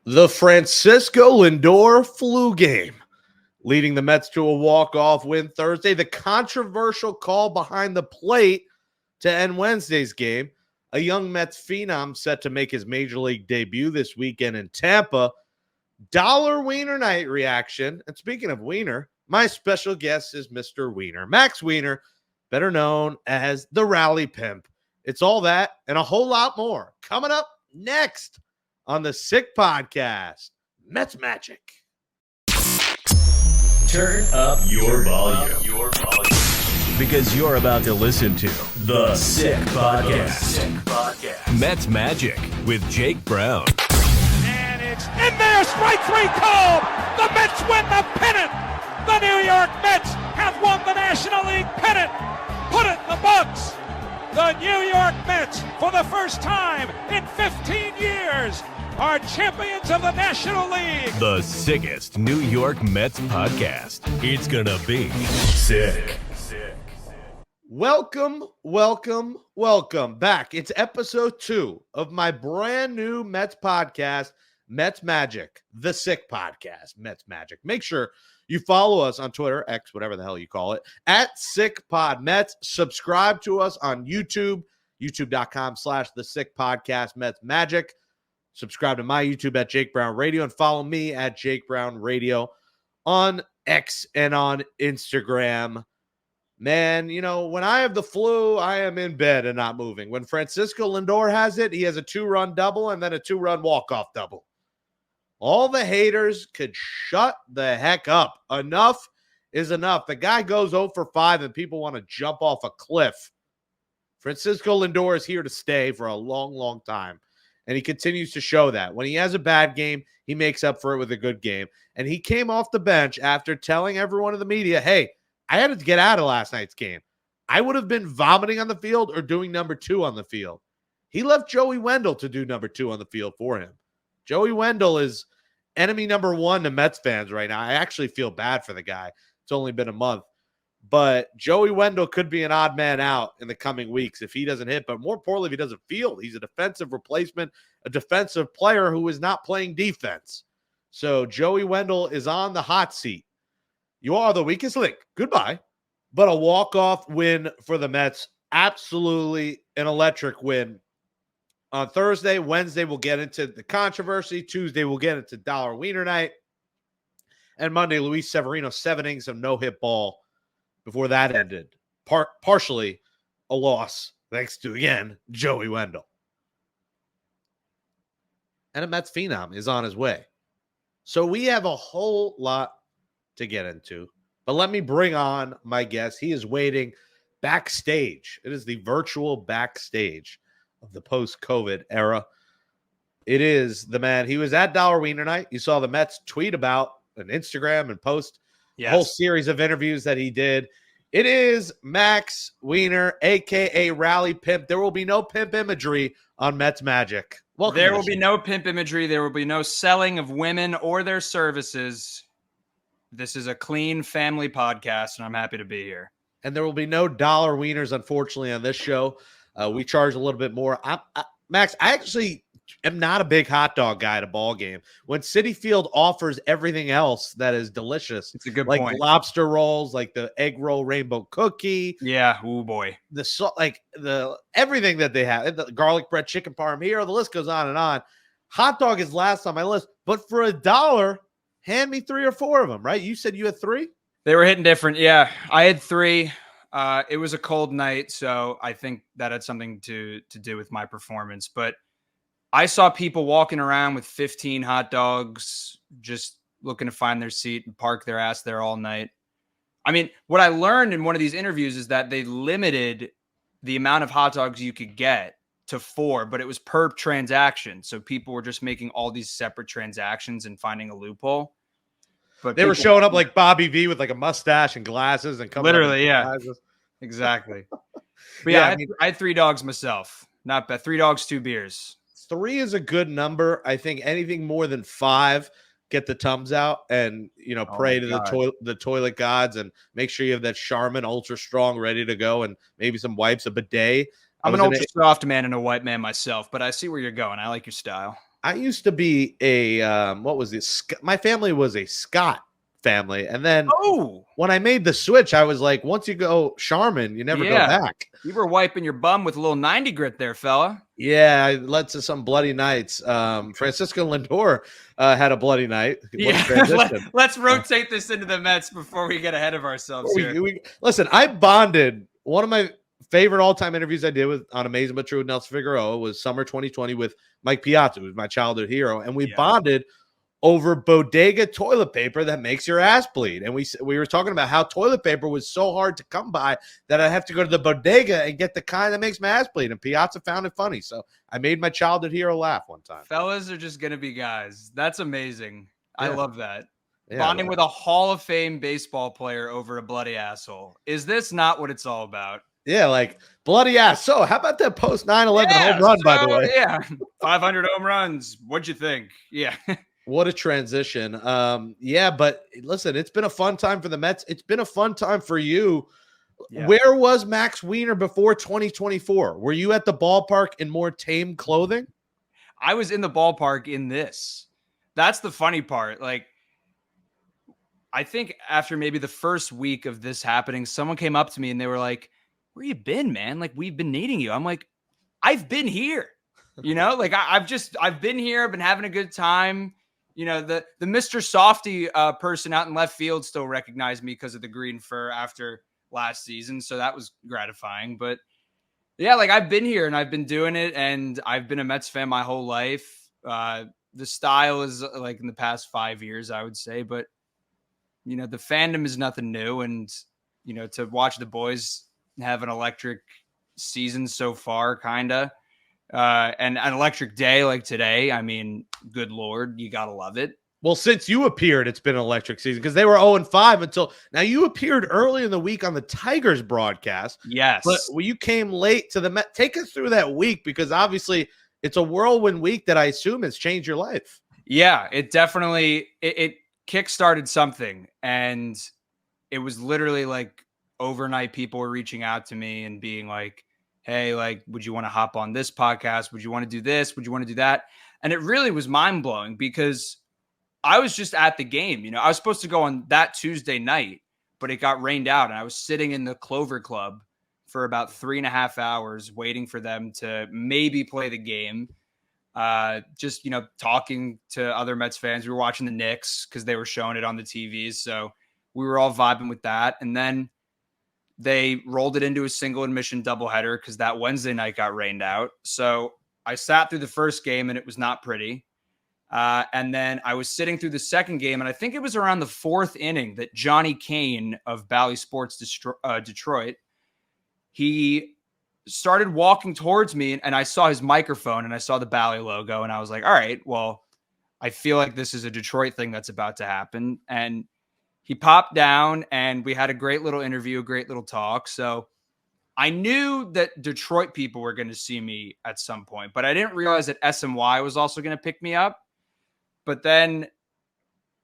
The Francisco Lindor flu game, leading the Mets to a walk-off win Thursday. The controversial call behind the plate to end Wednesday's game. A young Mets phenom set to make his major league debut this weekend in Tampa. Weiner Night reaction. And speaking of Wiener, my special guest is Mr. Wiener. Max Wiener, better known as the Rally Pimp. It's all that and a whole lot more coming up next on the Sick Podcast, Mets Magic. Turn up your volume. Because you're about to listen to the Sick Podcast. Mets Magic with Jake Brown. And it's in there, strike three called. The Mets win the pennant. The New York Mets have won the National League pennant. Put it in the books. The New York Mets, for the first time in 15 years, are champions of the National League. The sickest New York Mets podcast. It's gonna be sick. Welcome back. It's episode 2 of my brand new Mets podcast, Mets Magic, the Sick Podcast, Mets Magic. Make sure you follow us on Twitter, X, whatever the hell you call it, at SickPodMets. Subscribe to us on YouTube, youtube.com/the Sick Podcast, Mets Magic. Subscribe to my YouTube at Jake Brown Radio and follow me at Jake Brown Radio on X and on Instagram. Man, you know, when I have the flu, I am in bed and not moving. When Francisco Lindor has it, he has a 2-run double and then a 2-run walk-off double. All the haters could shut the heck up. Enough is enough. The guy goes 0 for 5 and people want to jump off a cliff. Francisco Lindor is here to stay for a long, long time. And he continues to show that. When he has a bad game, he makes up for it with a good game. And he came off the bench after telling everyone in the media, hey, I had to get out of last night's game. I would have been vomiting on the field or doing number 2 on the field. He left Joey Wendell to do number 2 on the field for him. Joey Wendell is enemy number 1 to Mets fans right now. I actually feel bad for the guy. It's only been a month. But Joey Wendell could be an odd man out in the coming weeks if he doesn't hit. But more importantly, if he doesn't field, he's a defensive replacement, a defensive player who is not playing defense. So Joey Wendell is on the hot seat. You are the weakest link. Goodbye. But a walk-off win for the Mets. Absolutely an electric win. On Thursday, Wednesday, we'll get into the controversy. Tuesday, we'll get into Weiner Night. And Monday, Luis Severino, 7 innings of no-hit ball before that ended. Partially a loss, thanks to, again, Joey Wendell. And a Mets phenom is on his way. So we have a whole lot to get into. But let me bring on my guest. He is waiting backstage. It is the virtual backstage of the post-COVID era. It is the man. He was at Weiner Night. You saw the Mets tweet about an Instagram and post a whole series of interviews that he did. It is Max Wiener, a.k.a. Rally Pimp. There will be no pimp imagery on Mets Magic. Welcome. There will be no pimp imagery. There will be no selling of women or their services. This is a clean family podcast, and I'm happy to be here. And there will be no dollar wieners, unfortunately, on this show. We charge a little bit more. Max, I actually am not a big hot dog guy at a ball game. When Citi Field offers everything else that is delicious, it's a good like point. Lobster rolls, like the egg roll rainbow cookie. Yeah, oh boy. The everything that they have, the garlic bread, chicken parm here, the list goes on and on. Hot dog is last on my list, but for $1, hand me 3 or 4 of them, right? You said you had 3? They were hitting different. Yeah, I had 3. It was a cold night, so I think that had something to do with my performance. But I saw people walking around with 15 hot dogs, just looking to find their seat and park their ass there all night. I mean, what I learned in one of these interviews is that they limited the amount of hot dogs you could get to 4, but it was per transaction. So people were just making all these separate transactions and finding a loophole. But they were showing up like Bobby V with like a mustache and glasses and coming literally, yeah, glasses. Exactly. But yeah, I had 3 dogs myself. Not bad. 3 dogs, 2 beers. 3 is a good number. I think anything more than 5, get the Tums out and, pray to the toilet gods and make sure you have that Charmin Ultra Strong ready to go and maybe some wipes, a bidet. I'm an ultra soft man and a white man myself, but I see where you're going. I like your style. I used to be a what was this? My family was a Scott family, and then when I made the switch, I was like, once you go Charmin, you never go back. You were wiping your bum with a little 90 grit there, fella. Yeah, it led to some bloody nights. Francisco Lindor had a bloody night. Let's rotate this into the Mets before we get ahead of ourselves here. Listen, I bonded. One of my favorite all-time interviews I did on Amazing But True with Nelson Figueroa was summer 2020 with Mike Piazza, who's my childhood hero, and we bonded over bodega toilet paper that makes your ass bleed. And we were talking about how toilet paper was so hard to come by that I have to go to the bodega and get the kind that makes my ass bleed. And Piazza found it funny. So I made my childhood hero laugh one time. Fellas are just going to be guys. That's amazing. Yeah. I love that. Yeah, bonding with a Hall of Fame baseball player over a bloody asshole. Is this not what it's all about? Yeah, like bloody ass. So how about that post 9/11 home run, by the way? Yeah, 500 home runs. What'd you think? Yeah. What a transition. Yeah, but listen, it's been a fun time for the Mets. It's been a fun time for you. Yeah. Where was Max Wiener before 2024? Were you at the ballpark in more tame clothing? I was in the ballpark in this. That's the funny part. Like, I think after maybe the first week of this happening, someone came up to me and they were like, where you been, man? Like, we've been needing you. I'm like, I've been here, you know, like I've been here. I've been having a good time. You know, the Mr. Softy person out in left field still recognized me because of the green fur after last season. So that was gratifying. But yeah, like I've been here and I've been doing it, and I've been a Mets fan my whole life. The style is like in the past 5 years, I would say, but you know, the fandom is nothing new. And, you know, to watch the boys have an electric season so far, kind of, and an electric day like today. I mean, good Lord, you got to love it. Well, since you appeared, it's been an electric season because they were 0-5 until now. You appeared early in the week on the Tigers broadcast. Yes. But you came late to the Met. Take us through that week, because obviously it's a whirlwind week that I assume has changed your life. Yeah, it definitely, it kickstarted something. And it was literally like overnight people were reaching out to me and being like, hey, like, would you want to hop on this podcast? Would you want to do this? Would you want to do that? And it really was mind blowing because I was just at the game. You know, I was supposed to go on that Tuesday night, but it got rained out. And I was sitting in the Clover Club for about 3.5 hours waiting for them to maybe play the game. Just, you know, talking to other Mets fans. We were watching the Knicks because they were showing it on the TVs. So we were all vibing with that. And then they rolled it into a single admission doubleheader because that Wednesday night got rained out. So I sat through the first game and it was not pretty. And then I was sitting through the second game, and I think it was around the fourth inning that Johnny Kane of Bally Sports Detroit, he started walking towards me, and I saw his microphone and I saw the Bally logo, and I was like, all right, well, I feel like this is a Detroit thing that's about to happen. And he popped down and we had a great little interview, a great little talk. So I knew that Detroit people were going to see me at some point, but I didn't realize that SMY was also going to pick me up. But then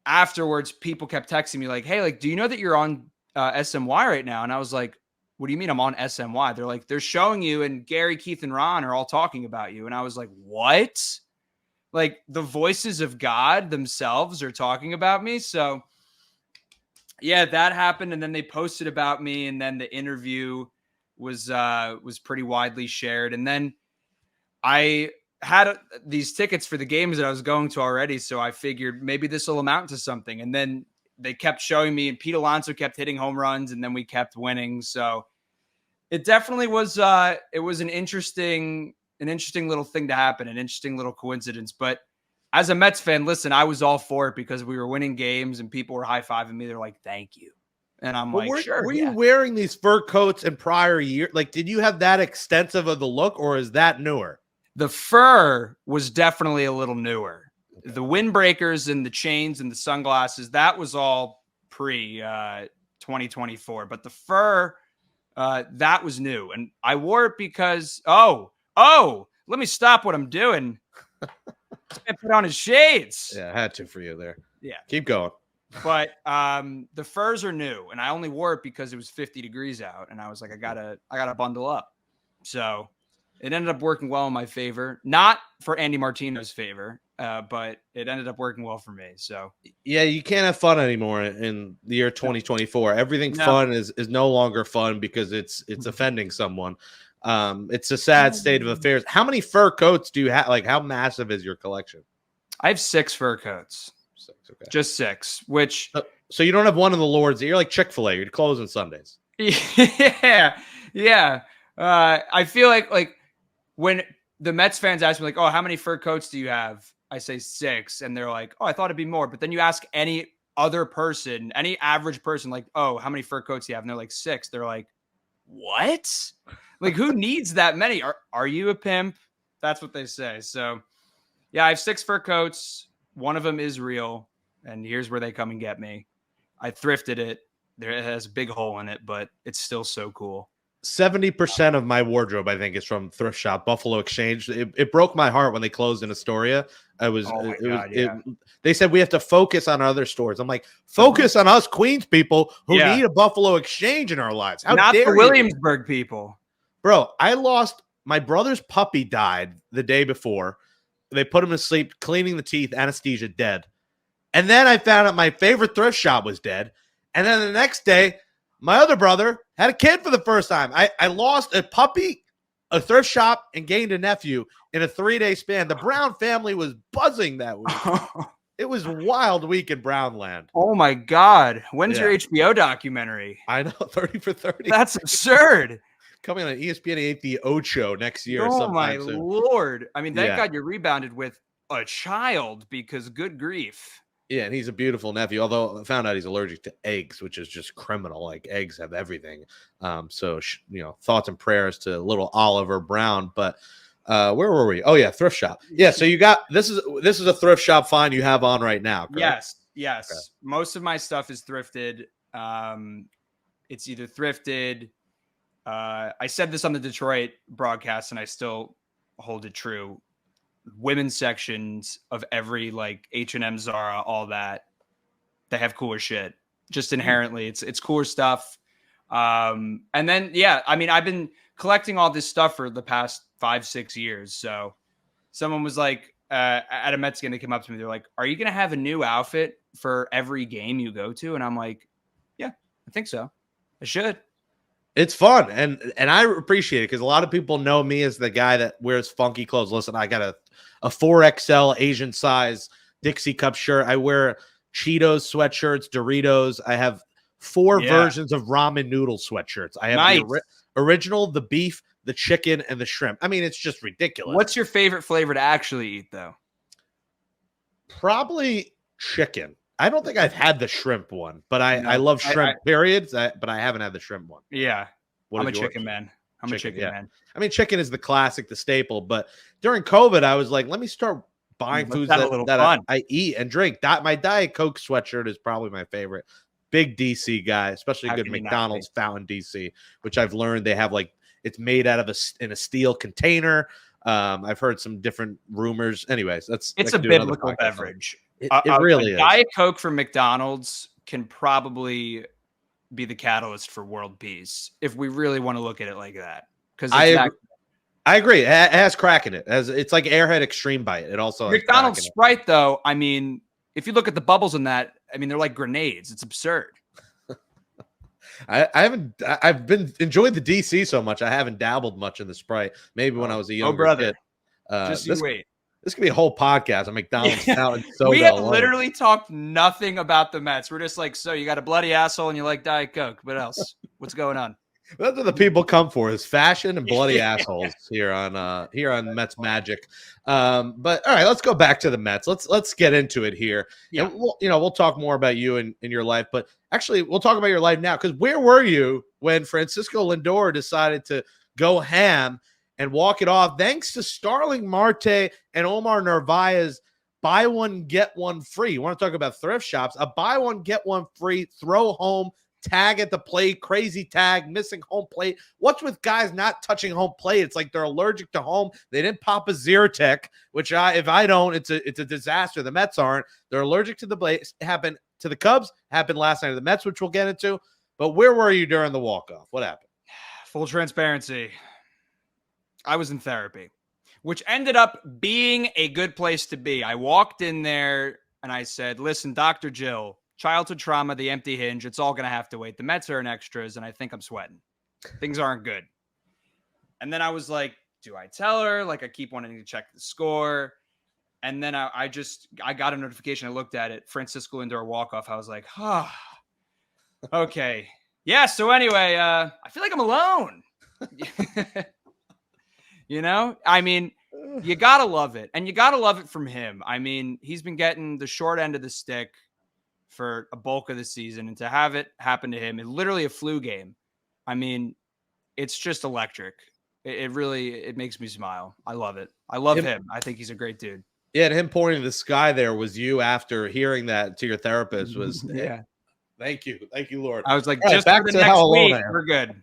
afterwards, people kept texting me like, hey, like, do you know that you're on SMY right now? And I was like, what do you mean I'm on SMY? They're like, they're showing you, and Gary, Keith, and Ron are all talking about you. And I was like, what? Like, the voices of God themselves are talking about me. So yeah, that happened. And then they posted about me, and then the interview was pretty widely shared. And then I had these tickets for the games that I was going to already. So I figured maybe this will amount to something. And then they kept showing me, and Pete Alonso kept hitting home runs, and then we kept winning. So it definitely was, it was an interesting little thing to happen, an interesting little coincidence. But as a Mets fan, listen, I was all for it because we were winning games and people were high-fiving me. They're like, thank you. And I'm like, sure. Were you wearing these fur coats in prior year? Like, did you have that extensive of the look, or is that newer? The fur was definitely a little newer. Okay. The windbreakers and the chains and the sunglasses, that was all pre 2024. But the fur, that was new. And I wore it because, let me stop what I'm doing. I put on his shades. Yeah, I had to for you there. Yeah. Keep going. But the furs are new, and I only wore it because it was 50 degrees out, and I was like, I gotta bundle up. So It ended up working well in my favor, not for Andy Martino's favor, but it ended up working well for me. So Yeah, you can't have fun anymore in the year 2024. Everything fun is no longer fun because it's offending someone. It's a sad state of affairs. How many fur coats do you have? Like, how massive is your collection? I have 6 fur coats. 6, okay. Just 6, which so you don't have one of the Lords. You're like Chick-fil-A. You're closing Sundays. Yeah. I feel like when the Mets fans ask me, like, oh, how many fur coats do you have? I say 6. And they're like, oh, I thought it'd be more. But then you ask any other person, any average person, like, oh, how many fur coats do you have? And they're like 6. They're like, what? Like, who needs that many? Are you a pimp? That's what they say. So, yeah, I have 6 fur coats. One of them is real. And here's where they come and get me. I thrifted it. It has a big hole in it, but it's still so cool. 70% of my wardrobe, I think, is from thrift shop Buffalo Exchange. It broke my heart when they closed in Astoria. They said we have to focus on other stores. I'm like, focus on us Queens people who need a Buffalo Exchange in our lives. How Not dare the Williamsburg people, bro? I lost my brother's puppy. Died the day before. They put him to sleep, cleaning the teeth, anesthesia, dead. And then I found out my favorite thrift shop was dead. And then the next day, my other brother had a kid for the first time. I lost a puppy, a thrift shop, and gained a nephew in a 3-day span. The Brown family was buzzing that week. It was a wild week in Brownland. Oh, my God. When's your HBO documentary? I know, 30 for 30. That's absurd. Coming on ESPN 8, the Ocho next year. Oh, my soon. Lord. I mean, thank God you rebounded with a child because good grief. Yeah, and he's a beautiful nephew, although I found out he's allergic to eggs, which is just criminal. Like, eggs have everything. So, thoughts and prayers to little Oliver Brown. But where were we? Oh, yeah, thrift shop. Yeah, so you got this is a thrift shop find you have on right now, correct? Yes. Okay. Most of my stuff is thrifted. It's either thrifted. I said this on the Detroit broadcast, and I still hold it true. Women's sections of every like H&M, Zara, all that, they have cooler shit. Just inherently, it's cooler stuff. And then I mean, I've been collecting all this stuff for the past 5-6 years. So someone was like, at a Mets game, they came up to me. They're like, "Are you gonna have a new outfit for every game you go to?" And I'm like, "Yeah, I think so. I should." It's fun, and I appreciate it because a lot of people know me as the guy that wears funky clothes. Listen, I got a 4XL Asian size Dixie Cup shirt. I wear Cheetos sweatshirts, Doritos. I have 4 versions of ramen noodle sweatshirts. I have the original, the beef, the chicken, and the shrimp. I mean, it's just ridiculous. What's your favorite flavor to actually eat, though? Probably chicken. I don't think I've had the shrimp one, but I love shrimp, periods, but I haven't had the shrimp one. Yeah. I'm a chicken man. I'm a chicken man. I mean, chicken is the classic, the staple, but during COVID, I was like, let me start buying foods that I eat and drink. My Diet Coke sweatshirt is probably my favorite. Big DC guy, especially a good McDonald's Fountain DC, which I've learned they have it's made out of in a steel container. I've heard some different rumors. Anyways, it's a biblical beverage. It really is. Diet Coke from McDonald's can probably be the catalyst for world peace if we really want to look at it like that. Because I agree. It has crack in it. It's like Airhead Extreme Bite. It also McDonald's Sprite, though. I mean, if you look at the bubbles in that, I mean, they're like grenades. It's absurd. I've been enjoying the DC so much. I haven't dabbled much in the Sprite. Maybe when I was a younger kid. Just you wait. This could be a whole podcast on McDonald's Fountain Soda. We have literally talked nothing about the Mets. We're just like, so you got a bloody asshole and you like Diet Coke. What else? What's going on? That's what the people come for, is fashion and bloody assholes here on Mets Magic. But all right, let's go back to the Mets. Let's get into it here. Yeah. And we'll talk more about you in your life, but actually we'll talk about your life now, because where were you when Francisco Lindor decided to go ham and walk it off thanks to Starling Marte and Omar Narvaez's buy one, get one free? You want to talk about thrift shops? A buy one, get one free, throw home, tag at the plate, crazy tag, missing home plate. What's with guys not touching home plate? It's like they're allergic to home. They didn't pop a Zyrtec, which if I don't, it's a disaster. The Mets aren't. They're allergic to the plate. It happened to the Cubs, happened last night to the Mets, which we'll get into. But where were you during the walk-off? What happened? Full transparency. I was in therapy, which ended up being a good place to be. I walked in there and I said, listen, Dr. Jill, childhood trauma, the empty hinge, it's all going to have to wait. The Mets are in extras, and I think I'm sweating. Things aren't good. And then I was like, do I tell her? Like, I keep wanting to check the score. And then I got a notification. I looked at it. Francisco Lindor walk-off. I was like, okay. Yeah, so anyway, I feel like I'm alone. You know? I mean, you got to love it. And you got to love it from him. I mean, he's been getting the short end of the stick for a bulk of the season. And to have it happen to him, it's literally a flu game. I mean, it's just electric. It really makes me smile. I love it. I love him. I think he's a great dude. Yeah, and him pointing to the sky there was you after hearing that to your therapist was, yeah. Thank you, Lord. I was like, just back for to the how next alone week, I am. we're good.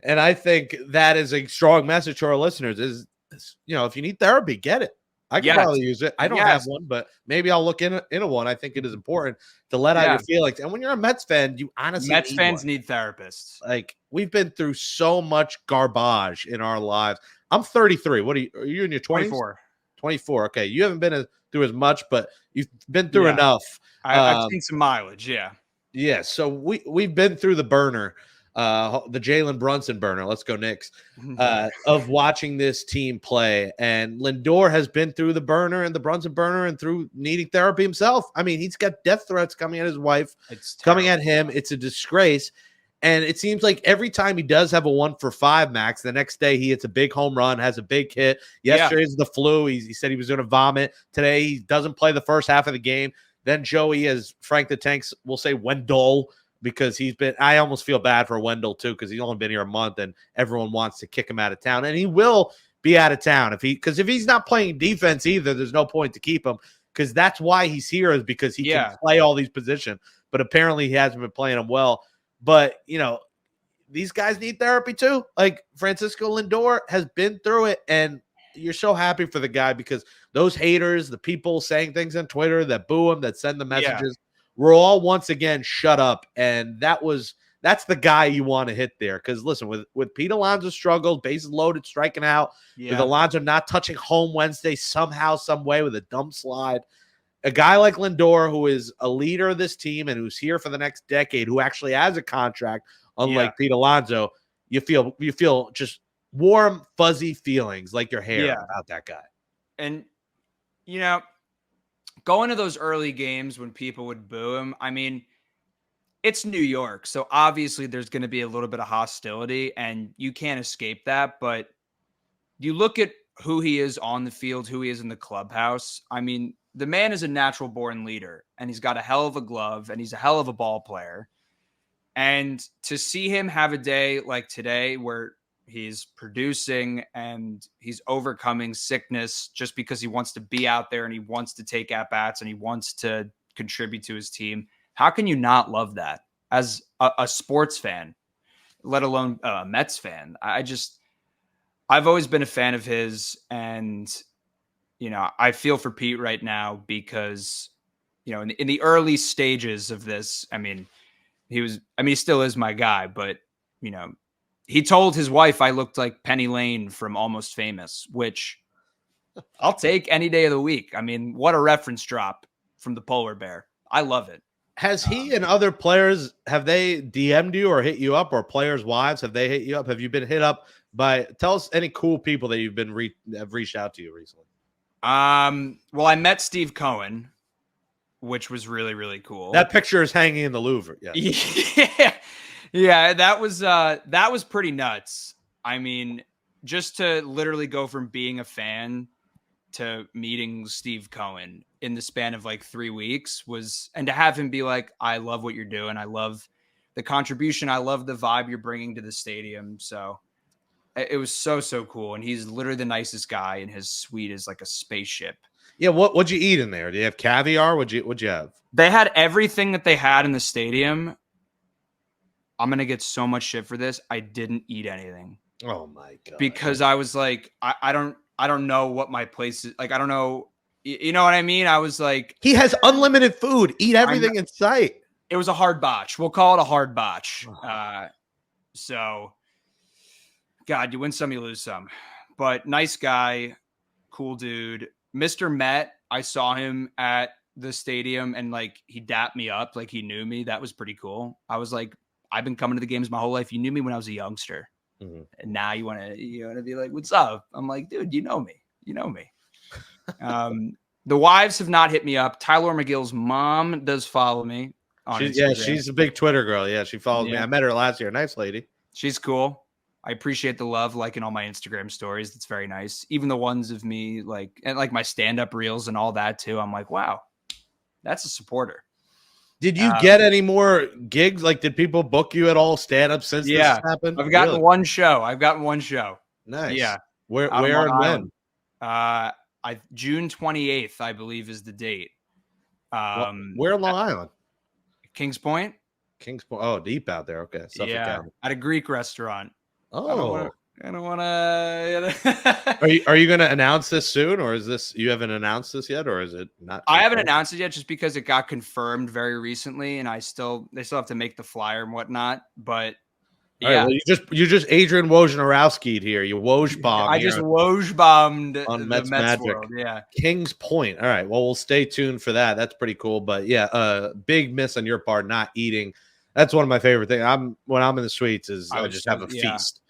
And I think that is a strong message to our listeners is, if you need therapy, get it. I can probably use it. I don't have one, but maybe I'll look into one. I think it is important to let out your feelings. And when you're a Mets fan, you honestly Mets fans need therapists. Like, we've been through so much garbage in our lives. I'm 33. Are you in your 20s? 24. Okay. You haven't been through as much, but you've been through enough. I've seen some mileage. Yeah. Yeah. So we've been through the burner, the Jalen Brunson burner. Let's go Knicks. Of watching this team play. And Lindor has been through the burner and the Brunson burner and through needing therapy himself. I mean, he's got death threats coming at his wife. It's coming at him. It's a disgrace. And it seems like every time he does have a 1-for-5 max, the next day he hits a big home run, has a big hit. Yesterday's the flu. He said he was going to vomit. Today he doesn't play the first half of the game. Then Joey, as Frank the Tanks will say, Wendell, because I almost feel bad for Wendell too, because he's only been here a month and everyone wants to kick him out of town. And he will be out of town because if he's not playing defense either, there's no point to keep him, because that's why he's here, is because he can play all these positions. But apparently he hasn't been playing them well. But, these guys need therapy too. Like Francisco Lindor has been through it, and you're so happy for the guy, because those haters, the people saying things on Twitter that boo him, that send the messages, we're all once again shut up. And that's the guy you want to hit there. Because listen, with Pete Alonso struggles, bases loaded, striking out, with Alonso not touching home Wednesday somehow, some way with a dumb slide. A guy like Lindor, who is a leader of this team and who's here for the next decade, who actually has a contract, unlike Pete Alonso, you feel just warm, fuzzy feelings like your hair about that guy. And, going to those early games when people would boo him, I mean, it's New York, so obviously there's going to be a little bit of hostility, and you can't escape that. But you look at who he is on the field, who he is in the clubhouse. I mean, the man is a natural born leader, and he's got a hell of a glove, and he's a hell of a ball player. And to see him have a day like today where he's producing and he's overcoming sickness just because he wants to be out there and he wants to take at bats and he wants to contribute to his team. How can you not love that as a sports fan, let alone a Mets fan? I've always been a fan of his, and I feel for Pete right now because, in the early stages of this, he still is my guy, but, he told his wife I looked like Penny Lane from Almost Famous, which I'll take any day of the week. I mean, what a reference drop from the polar bear. I love it. Has he and other players, have they DM'd you or hit you up, or players' wives, have they hit you up? Have you been hit up tell us any cool people that you've been have reached out to you recently? Well, I met Steve Cohen, which was really, really cool. That picture is hanging in the Louvre. Yeah. Yeah, that was pretty nuts. I mean, just to literally go from being a fan to meeting Steve Cohen in the span of like 3 weeks and to have him be like, I love what you're doing. I love the contribution. I love the vibe you're bringing to the stadium. So it was so, so cool. And he's literally the nicest guy, and his suite is like a spaceship. Yeah. What'd you eat in there? Do you have caviar? What'd you have? They had everything that they had in the stadium. I'm going to get so much shit for this. I didn't eat anything. Oh my God. Because I was like, I don't know what my place is. Like, I don't know. You know what I mean? I was like, he has unlimited food. Eat everything in sight. It was a hard botch. We'll call it a hard botch. So God, you win some, you lose some. but nice guy, cool dude. Mr. Met, I saw him at the stadium and like he dapped me up, like he knew me. That was pretty cool. I was like, I've been coming to the games my whole life. You knew me when I was a youngster. And now you want to be like, what's up? I'm like, dude, you know me. The wives have not hit me up. Tyler McGill's mom does follow me on Instagram. She's a big Twitter girl. Yeah, she follows me. I met her last year. Nice lady. She's cool. I appreciate the love, liking all my Instagram stories. It's very nice. Even the ones of me, and my stand-up reels and all that too. I'm like, wow, that's a supporter. Did you get any more gigs? Like, did people book you at all stand-up since this happened? I've gotten one show. Nice. Yeah. Where and when? June 28th, I believe, is the date. Where in Long Island? Kings Point. Oh, deep out there. Okay. Suffolk County. At a Greek restaurant. Oh. I don't want to. Are you going to announce this soon, or is this you haven't announced this yet, or is it not? I haven't announced it yet, just because it got confirmed very recently, and they still have to make the flyer and whatnot. But yeah, well, you just Adrian Wojnarowski'd here. You Woj-bombed. I just Woj-bombed on Mets Magic. World. Yeah, Kings Point. All right. Well, we'll stay tuned for that. That's pretty cool. But yeah, big miss on your part not eating. That's one of my favorite things. When I'm in the suites I just have a feast.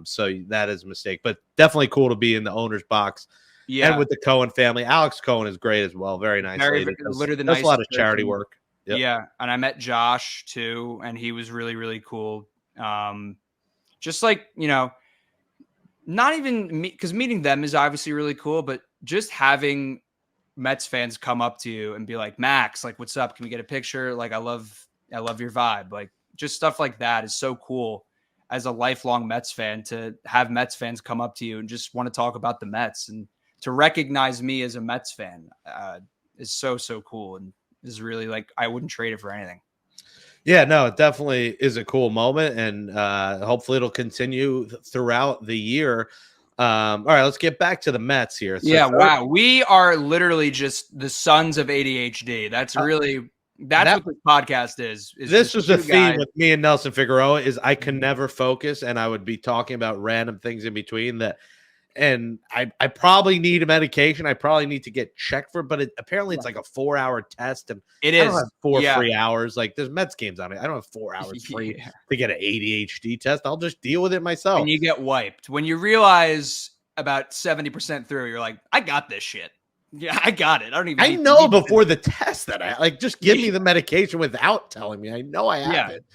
So that is a mistake, but definitely cool to be in the owner's box. Yeah, and with the Cohen family. Alex Cohen is great as well. Very nice. Literally does a lot of charity work. Yep. Yeah, and I met Josh too, and he was really, really cool. Just like, not even because meeting them is obviously really cool, but just having Mets fans come up to you and be like, Max, like, what's up? Can we get a picture? Like, I love your vibe. Like, just stuff like that is so cool. As a lifelong Mets fan, to have Mets fans come up to you and just want to talk about the Mets and to recognize me as a Mets fan is so, so cool. And is really like, I wouldn't trade it for anything. Yeah, no, it definitely is a cool moment. And hopefully it'll continue throughout the year. All right, let's get back to the Mets here. So wow. We are literally just the sons of ADHD. That's really... That's what this podcast is. This was the theme with me and Nelson Figueroa is I can never focus, and I would be talking about random things in between that. And I probably need a medication. I probably need to get checked for, but apparently it's like a 4-hour test, and it is 4 free hours. Like there's Mets games on it. I don't have 4 hours free to get an ADHD test. I'll just deal with it myself. And you get wiped when you realize about 70% through. You're like, I got this shit. Yeah, I got it. I know before the test that I just give me the medication without telling me. I know I have it.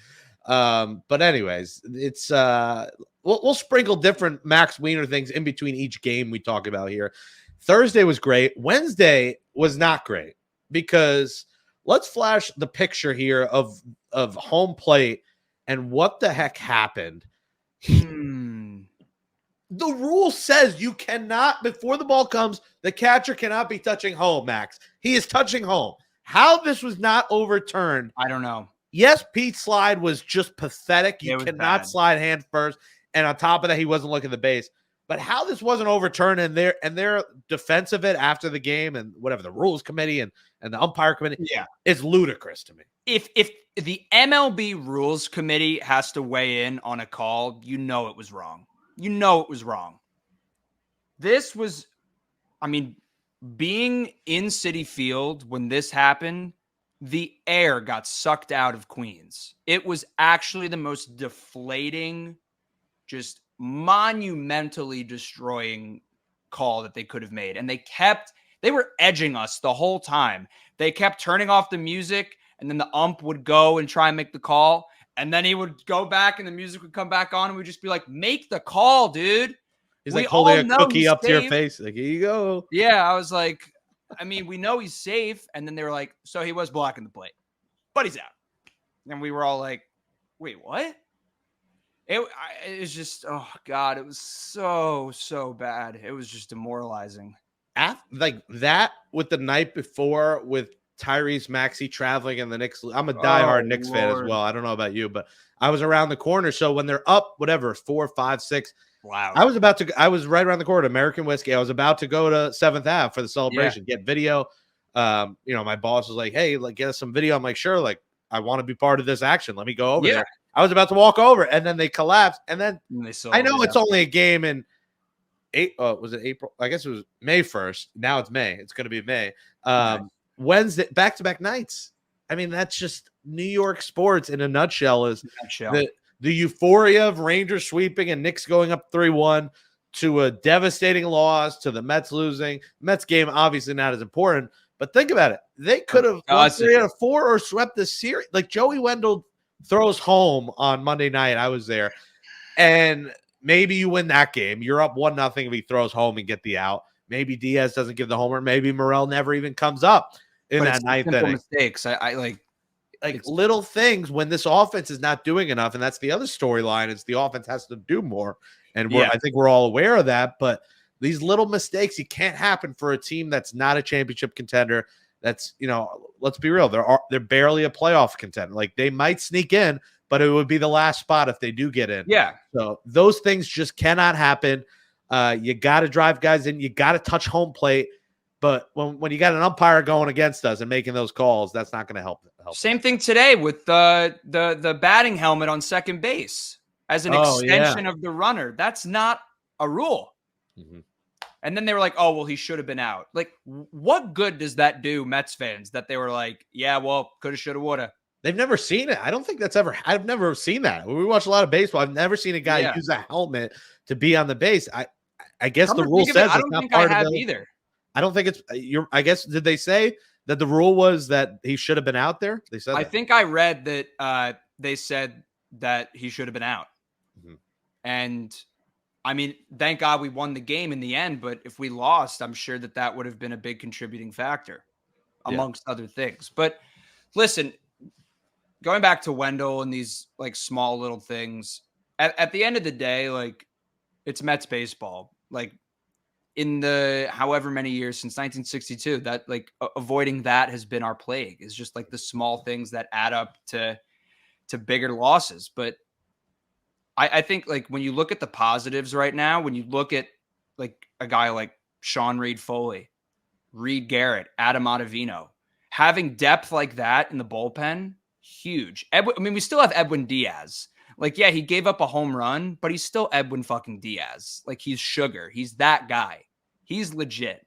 But anyways, it's we'll sprinkle different Max Wiener things in between each game we talk about here. Thursday was great. Wednesday was not great because let's flash the picture here of home plate and what the heck happened. The rule says you cannot, before the ball comes, the catcher cannot be touching home, Max. He is touching home. How this was not overturned, I don't know. Yes, Pete's slide was just pathetic. You cannot slide hand first. And on top of that, he wasn't looking at the base. But how this wasn't overturned and their defense of it after the game and whatever, the rules committee and the umpire committee, is ludicrous to me. If the MLB rules committee has to weigh in on a call, it was wrong. It was wrong. This was, being in Citi Field when this happened, the air got sucked out of Queens. It was actually the most deflating, just monumentally destroying call that they could have made. And they were edging us the whole time. They kept turning off the music, and then the ump would go and try and make the call. And then he would go back and the music would come back on and we'd just be like, make the call, dude. He's like holding a cookie up to your face. Like, here you go. Yeah, I was like, we know he's safe. And then they were like, so he was blocking the plate, but he's out. And we were all like, wait, what? It was just, oh, God, it was so, so bad. It was just demoralizing. Like that with the night before with Tyrese Maxey traveling and the Knicks. I'm a diehard Knicks fan as well. I don't know about you, but I was around the corner. So when they're up, whatever, 4, 5, 6. Wow. I was right around the corner, American Whiskey. I was about to go to 7th Ave for the celebration, get video. My boss was like, hey, get us some video. I'm like, sure. Like, I want to be part of this action. Let me go over there. I was about to walk over and then they collapsed. And then I know it's only a game and was it April? I guess it was May 1st. Now it's May. It's going to be May. Nice. Wednesday, back-to-back nights. I mean, that's just New York sports in a nutshell. Is the euphoria of Rangers sweeping and Knicks going up 3-1 to a devastating loss to the Mets losing. Mets game obviously not as important, but think about it. They could have won 3 out of 4 or swept the series. Like Joey Wendell throws home on Monday night. I was there, and maybe you win that game. You're up 1-0 if he throws home and get the out. Maybe Diaz doesn't give the homer. Maybe Morel never even comes up in that ninth inning. Mistakes. I like little things when this offense is not doing enough, and that's the other storyline. Is the offense has to do more, and I think we're all aware of that. But these little mistakes, you can't happen for a team that's not a championship contender. That's, let's be real. They're barely a playoff contender. Like they might sneak in, but it would be the last spot if they do get in. Yeah. So those things just cannot happen. You got to drive guys in. You got to touch home plate. But when you got an umpire going against us and making those calls, that's not going to help. Same thing today with the batting helmet on second base as an extension of the runner. That's not a rule. Mm-hmm. And then they were like, oh, well, he should have been out. Like, what good does that do Mets fans that they were like, yeah, well, coulda, shoulda, woulda? They've never seen it. I don't think I've never seen that. When we watch a lot of baseball, I've never seen a guy use a helmet to be on the base. I guess the rule says I don't think I have either. I don't think it's I guess, did they say that the rule was that he should have been out there? They said I think I read that they said that he should have been out. Mm-hmm. And I mean, thank God we won the game in the end, but if we lost, I'm sure that would have been a big contributing factor amongst other things. But listen, going back to Wendell and these like small little things, at the end of the day, like it's Mets baseball. Like in the however many years since 1962, that like avoiding that has been our plague. Is just like the small things that add up to bigger losses. But I think like when you look at the positives right now, when you look at like a guy like Sean Reed Foley, Reed Garrett, Adam Ottavino, having depth like that in the bullpen, huge. We still have Edwin Diaz. Like, yeah, he gave up a home run, but he's still Edwin fucking Diaz. Like, he's sugar. He's that guy. He's legit.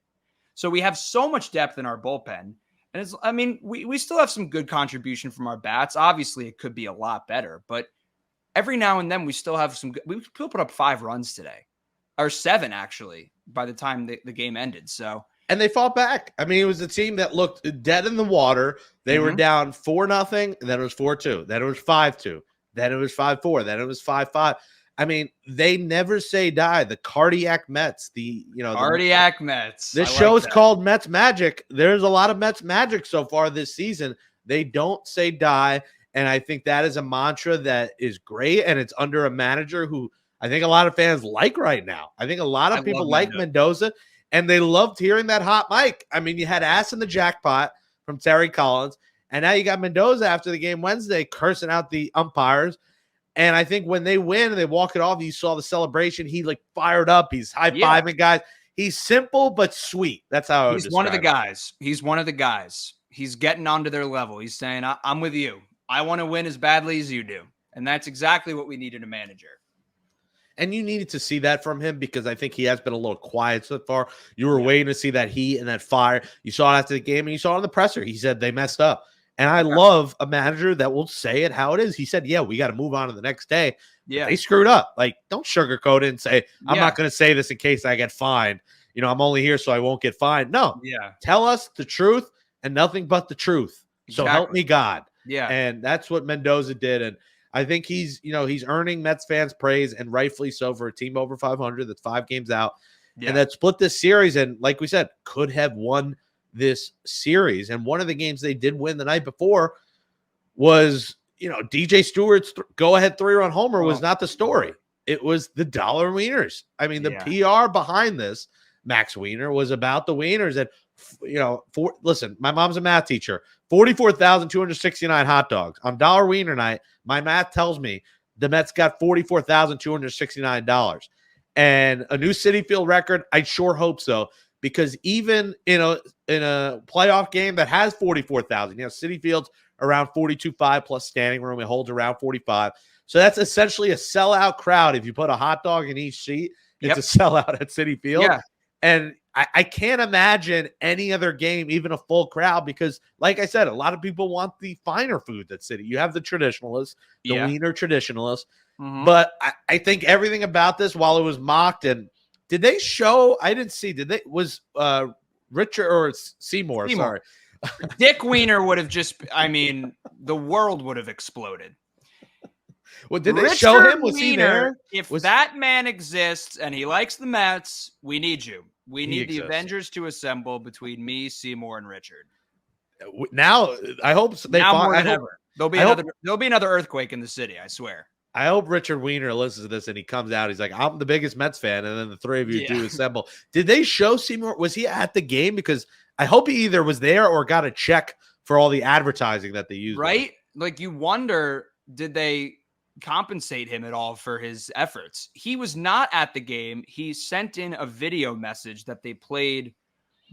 So we have so much depth in our bullpen. And we still have some good contribution from our bats. Obviously, it could be a lot better, but every now and then we still have some good. We put up 5 runs today, or 7 actually, by the time the game ended. So. And they fought back. I mean, it was a team that looked dead in the water. They were down 4-0, and then it was 4-2. Then it was 5-2. Then it was 5-4. Then it was 5-5. I mean, they never say die. The cardiac Mets, cardiac Mets. This show's called Mets Magic. There's a lot of Mets magic so far this season. They don't say die. And I think that is a mantra that is great. And it's under a manager who I think a lot of fans like right now. I think a lot of people like Mendoza, and they loved hearing that hot mic. I mean, you had ass in the jackpot from Terry Collins, and now you got Mendoza after the game Wednesday cursing out the umpires. And I think when they win and they walk it off, you saw the celebration. He like fired up. He's high-fiving guys. He's simple but sweet. That's how I would describe one of the guys. He's one of the guys. He's getting onto their level. He's saying, I'm with you. I want to win as badly as you do. And that's exactly what we need in a manager. And you needed to see that from him because I think he has been a little quiet so far. You were waiting to see that heat and that fire. You saw it after the game, and you saw it in the presser. He said they messed up. And I love a manager that will say it how it is. He said, yeah, we got to move on to the next day. Yeah. They screwed up. Like, don't sugarcoat it and say, I'm not going to say this in case I get fined. I'm only here so I won't get fined. No. Yeah. Tell us the truth and nothing but the truth. Exactly. So help me God. Yeah. And that's what Mendoza did. And I think he's earning Mets fans praise, and rightfully so, for a team over 500 that's 5 games out and that split this series. And like we said, could have won this series. And one of the games they did win the night before was, DJ Stewart's go-ahead 3-run homer was not the story. It was the dollar wieners. I mean, the PR behind this, Max Wiener, was about the wieners. And, listen, my mom's a math teacher. 44,269 hot dogs on Dollar Weiner Night. My math tells me the Mets got $44,269. And a new Citi Field record, I sure hope so. Because even in a playoff game that has 44,000, Citi Field's around 42.5 plus standing room. It holds around 45. So that's essentially a sellout crowd if you put a hot dog in each seat. It's a sellout at Citi Field. Yeah. And I can't imagine any other game, even a full crowd, because like I said, a lot of people want the finer food that's Citi. You have the traditionalists, the Wiener traditionalists. Mm-hmm. But I think everything about this, while it was mocked, and did they show? I didn't see. Did they? Was Richard or Seymour? Sorry, Dick Weiner would have just. I mean, the world would have exploded. Well, did they show him? Was he there? If that man exists and he likes the Mets, we need you. We need the Avengers to assemble between me, Seymour, and Richard. Now, I hope they. Now more than ever. There'll be another earthquake in the city. I swear. I hope Richard Weiner listens to this and he comes out. He's like, I'm the biggest Mets fan. And then the three of you do assemble. Did they show Seymour? Was he at the game? Because I hope he either was there or got a check for all the advertising that they used. Right? Like, you wonder, did they compensate him at all for his efforts? He was not at the game. He sent in a video message that they played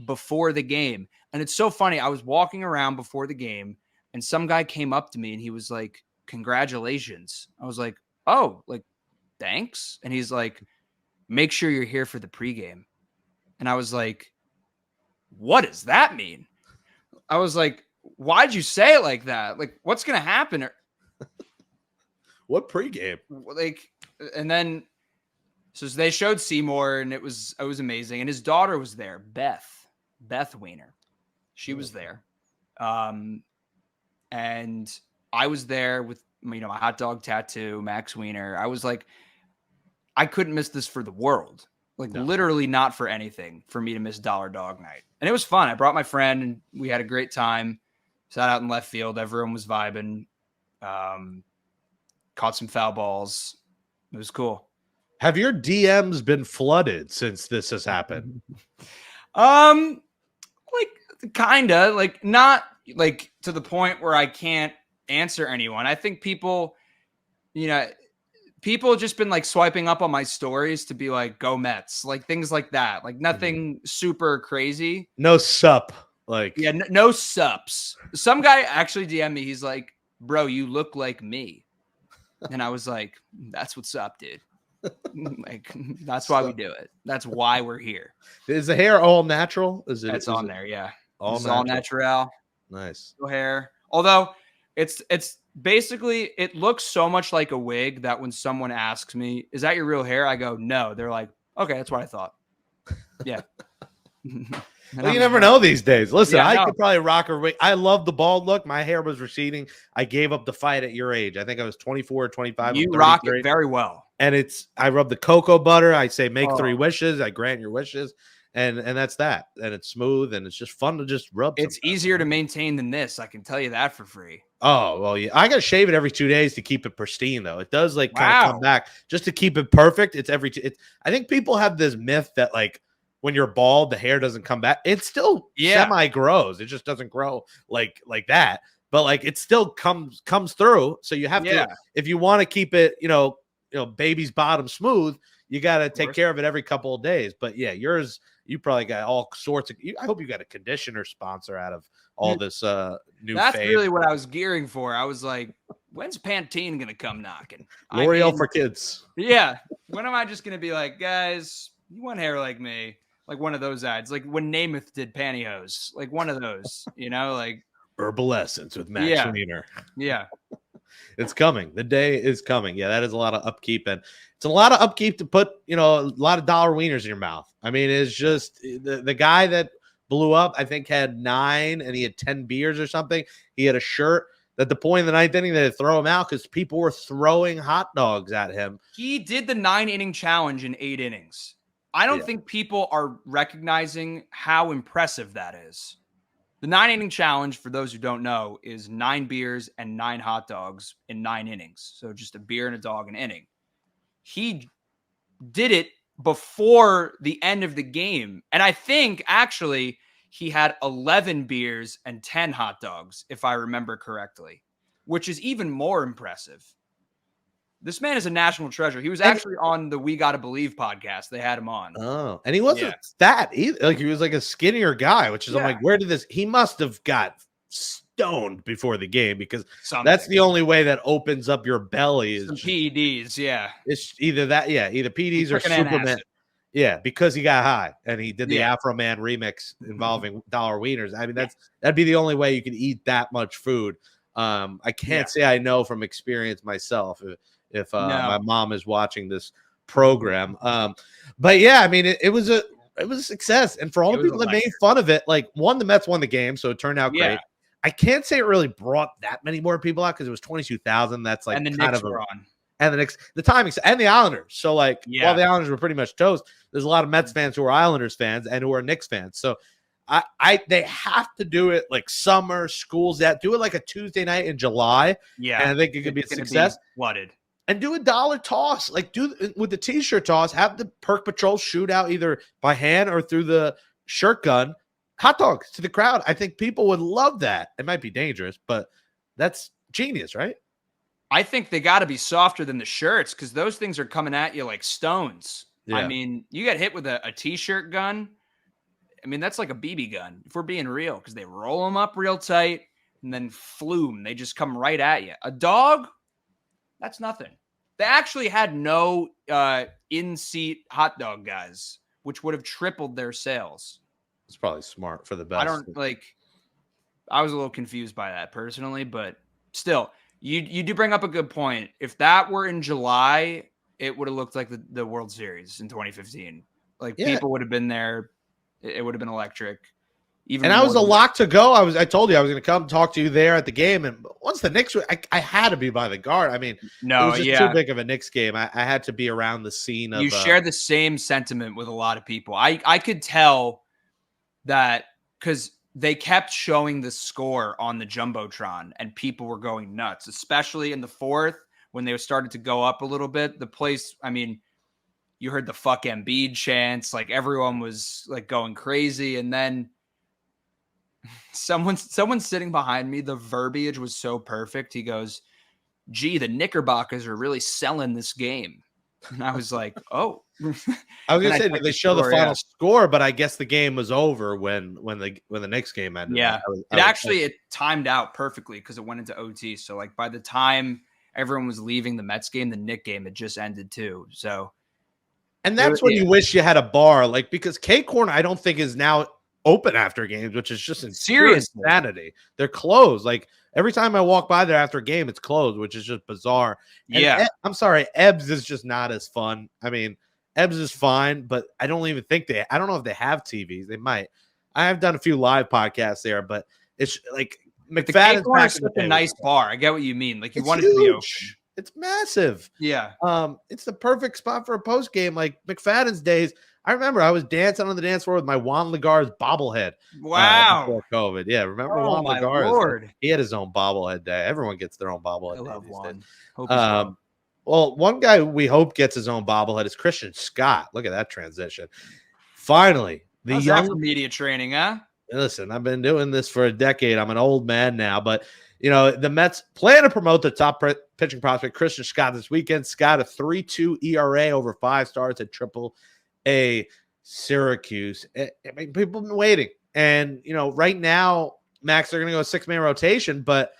before the game. And it's so funny. I was walking around before the game and some guy came up to me and he was like, congratulations. I was like, oh, like, thanks. And he's like, make sure you're here for the pregame. And I was like, what does that mean? I was like, why'd you say it like that? Like, what's going to happen? What pregame? Like, and then, so they showed Seymour and it was amazing. And his daughter was there, Beth Weiner. She was there. And I was there with, my hot dog tattoo, Max Weiner. I was like, I couldn't miss this for the world. Like, literally not for anything for me to miss Dollar Dog Night. And it was fun. I brought my friend and we had a great time. Sat out in left field. Everyone was vibing. Caught some foul balls. It was cool. Have your DMs been flooded since this has happened? Like, kinda. Like, not like to the point where I can't answer anyone. I think people just been like swiping up on my stories to be like, go Mets, like things like that. Like nothing super crazy. No sup. Like, yeah, no sups. Some guy actually DM'd me. He's like, bro, you look like me. And I was like, that's what's up, dude. Like, that's why we do it. That's why we're here. Is the hair all natural? It's on there. Yeah. All natural. Nice. No hair. Although it's basically, it looks so much like a wig that when someone asks me, is that your real hair? I go, no. They're like, okay, that's what I thought. Yeah. Well, you never know these days. Listen, I could probably rock a wig. I love the bald look. My hair was receding. I gave up the fight at your age. I think I was 24 or 25. You rock it very well. And I rub the cocoa butter. I say, make 3 wishes. I grant your wishes. And that's that. And it's smooth and it's just fun to just rub. It's easier to maintain than this. I can tell you that for free. Oh, well, yeah. I got to shave it every 2 days to keep it pristine, though. It does like kind of come back just to keep it perfect. It's I think people have this myth that like when you're bald, the hair doesn't come back. It still semi grows. It just doesn't grow like that. But like it still comes through. So you have to, if you want to keep it, baby's bottom smooth, you got to take care of it every couple of days. But yeah, yours, you probably got all sorts of. I hope you got a conditioner sponsor out of all this new. That's fame. Really what I was gearing for. I was like, when's Pantene gonna come knocking? L'Oreal for kids. Yeah. When am I just gonna be like, guys, you want hair like me? Like one of those ads, like when Namath did pantyhose, like one of those, like Herbal Essence with Max Weiner. Yeah. It's coming. The day is coming. Yeah, that is a lot of upkeep. And it's a lot of upkeep to put, a lot of dollar wieners in your mouth. I mean, it's just the guy that blew up, I think, had 9 and he had 10 beers or something. He had a shirt that the point of the 9th inning, they had to throw him out because people were throwing hot dogs at him. He did the 9-inning challenge in 8 innings. I don't think people are recognizing how impressive that is. The 9-inning challenge, for those who don't know, is 9 beers and 9 hot dogs in 9 innings. So just a beer and a dog an inning. He did it before the end of the game. And I think actually he had 11 beers and 10 hot dogs, if I remember correctly, which is even more impressive. This man is a national treasure. He was actually on the We Gotta Believe podcast. They had him on. Oh, and he wasn't that either. Like he was like a skinnier guy, which is I'm like, where did this? He must have got stoned before the game because that's the only way that opens up your belly is some PEDs. Yeah, it's either that, either PEDs or Superman. Yeah, because he got high and he did the Yeah. Afro Man remix involving dollar wieners. I mean, that'd be the only way you could eat that much food. I can't say I know from experience myself if my No. mom is watching this program. But yeah, I mean, it was a success, and for all It the was people that made electric. fun of it, like the Mets won the game, so it turned out Yeah. great. I can't say it really brought that many more people out because it was 22,000. That's like And the kind Knicks of were on. and the timing and the Islanders. So like while Yeah. the Islanders were pretty much toast, there's a lot of Mets fans who are Islanders fans and who are Knicks fans. So they have to do it like summer, schools that do it like a Tuesday night in July. Yeah. And I think it could be a It's gonna success. flooded. And do a dollar toss. Like do with the t-shirt toss, have the Perk Patrol shoot out either by hand or through the shirt gun. Hot dogs to the crowd. I think people would love that. It might be dangerous, but that's genius, right? I think they got to be softer than the shirts because those things are coming at you like stones. Yeah. I mean, you get hit with a t-shirt gun. I mean, that's like a BB gun, if we're being real, because they roll them up real tight and then flume. They just come right at you. A dog, that's nothing. They actually had no in-seat hot dog guys, which would have tripled their sales. It's probably smart for the best. I was a little confused by that personally, but still, you do bring up a good point. If that were in July, it would have looked like the World Series in 2015. Like people would have been there. It would have been electric. And I was a lock to go. I told you I was going to come talk to you there at the game. And once the Knicks, I had to be by the guard. I mean, it was just too big of a Knicks game. I had to be around the scene of. You share the same sentiment with a lot of people. I could tell that because they kept showing the score on the Jumbotron and people were going nuts, especially in the fourth when they started to go up a little bit. The place, I mean, you heard the fuck Embiid chants, like everyone was like going crazy. And then someone sitting behind me, the verbiage was so perfect. He goes, gee, the Knickerbockers are really selling this game. And I was like, oh. I was gonna say they show the final score, but I guess the game was over when the Knicks game ended. Yeah, it timed out perfectly because it went into OT. So like by the time everyone was leaving the Mets game, the Knicks game had just ended too. So, and that's when you wish you had a bar, like because K-Corn I don't think is now open after games, which is just serious insanity. They're closed. Like every time I walk by there after a game, it's closed, which is just bizarre. And I'm sorry, Ebbs is just not as fun. I mean, Ebbs is fine, but I don't even think I don't know if they have TVs. They might. I have done a few live podcasts there, but it's like McFadden's back such a nice bar. I get what you mean. Like you want it to be open. It's massive. Yeah. It's the perfect spot for a post game. Like McFadden's days. I remember I was dancing on the dance floor with my Juan Lagar's bobblehead. Wow. Before COVID. Yeah. Remember Juan Lagar? Lord. He had his own bobblehead day. Everyone gets their own bobblehead day. I love Juan. Well, one guy we hope gets his own bobblehead is Christian Scott. Look at that transition. Finally, the young media training, huh? Listen, I've been doing this for a decade. I'm an old man now, but the Mets plan to promote the top pitching prospect Christian Scott this weekend. Scott a 3.2 ERA over 5 starts at Triple-A Syracuse. I mean, people have been waiting, and right now, Max, they're going to go a 6-man rotation, but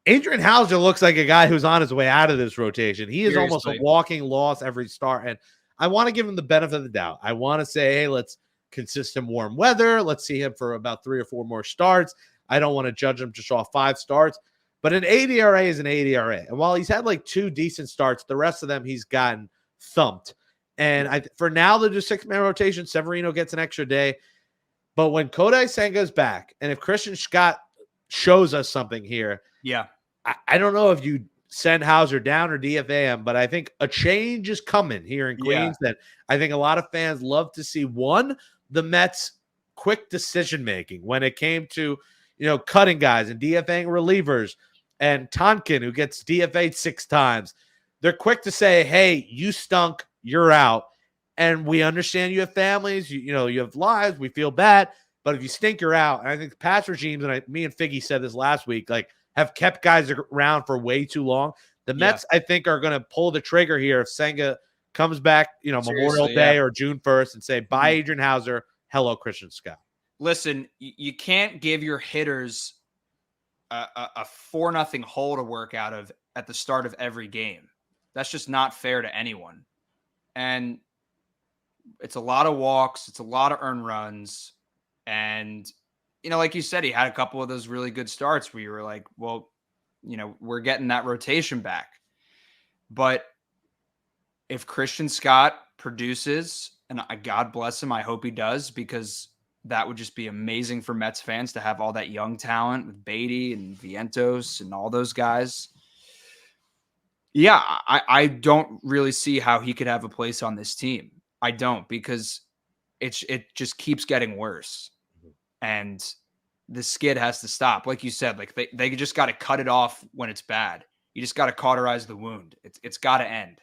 Adrian Hauser looks like a guy who's on his way out of this rotation. He is almost a walking loss every start, and I want to give him the benefit of the doubt. I want to say, hey, let's consistent warm weather. Let's see him for about 3 or 4 more starts. I don't want to judge him just off 5 starts, but an 8 ERA is an 8 ERA. And while he's had like 2 decent starts, the rest of them he's gotten thumped. And for now, they'll do 6-man rotation. Severino gets an extra day. But when Kodai Senga's back, and if Christian Scott shows us something here, I don't know if you send Hauser down or DFA him, but I think a change is coming here in Queens that I think a lot of fans love to see. One, the Mets' quick decision-making when it came to, cutting guys and DFAing relievers, and Tonkin, who gets DFA'd 6 times. They're quick to say, hey, you stunk, you're out. And we understand you have families, you have lives, we feel bad, but if you stink, you're out. And I think the past regimes, and me and Figgy said this last week, have kept guys around for way too long. The Mets, I think, are going to pull the trigger here if Senga comes back, Memorial Day or June 1st and say, bye, Adrian Hauser, hello, Christian Scott. Listen, you can't give your hitters a 4-0 hole to work out of at the start of every game. That's just not fair to anyone. And It's a lot of walks. It's a lot of earned runs. And, like you said, he had a couple of those really good starts where you were like, well, we're getting that rotation back. But if Christian Scott produces, and God bless him, I hope he does, because that would just be amazing for Mets fans to have all that young talent with Beatty and Vientos and all those guys. Yeah, I don't really see how he could have a place on this team. I don't, because it just keeps getting worse. And the skid has to stop. Like you said, like they just got to cut it off when it's bad. You just got to cauterize the wound. It's got to end.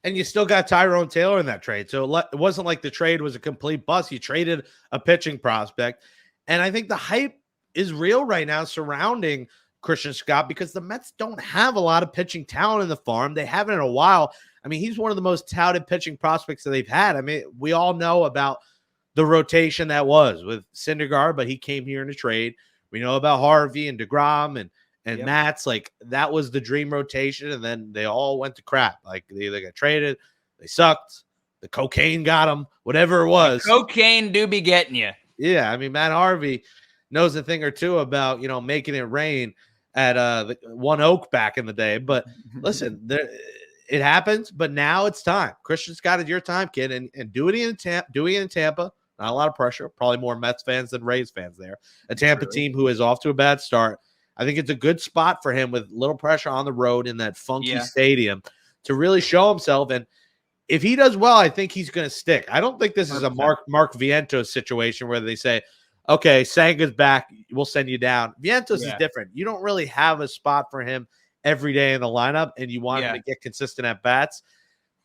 And you still got Tyrone Taylor in that trade. So it wasn't like the trade was a complete bust. You traded a pitching prospect. And I think the hype is real right now surrounding Christian Scott because the Mets don't have a lot of pitching talent in the farm. They haven't in a while. I mean, he's one of the most touted pitching prospects that they've had. I mean, we all know about the rotation that was with Syndergaard, but he came here in a trade. We know about Harvey and DeGrom and Matz. Like, that was the dream rotation, and then they all went to crap. Like, they got traded, they sucked, the cocaine got them, whatever it was. The cocaine do be getting you. Yeah, I mean, Matt Harvey knows a thing or two about, making it rain at the One Oak back in the day. But listen, it happens, but now it's time. Christian Scott, it's your time, kid, and doing it in Tampa. Not a lot of pressure, probably more Mets fans than Rays fans there. A Tampa team who is off to a bad start. I think it's a good spot for him with little pressure on the road in that funky stadium to really show himself. And if he does well, I think he's going to stick. I don't think this is a Mark Vientos situation where they say, okay, Sanga's back, we'll send you down. Vientos is different. You don't really have a spot for him every day in the lineup, and you want him to get consistent at bats.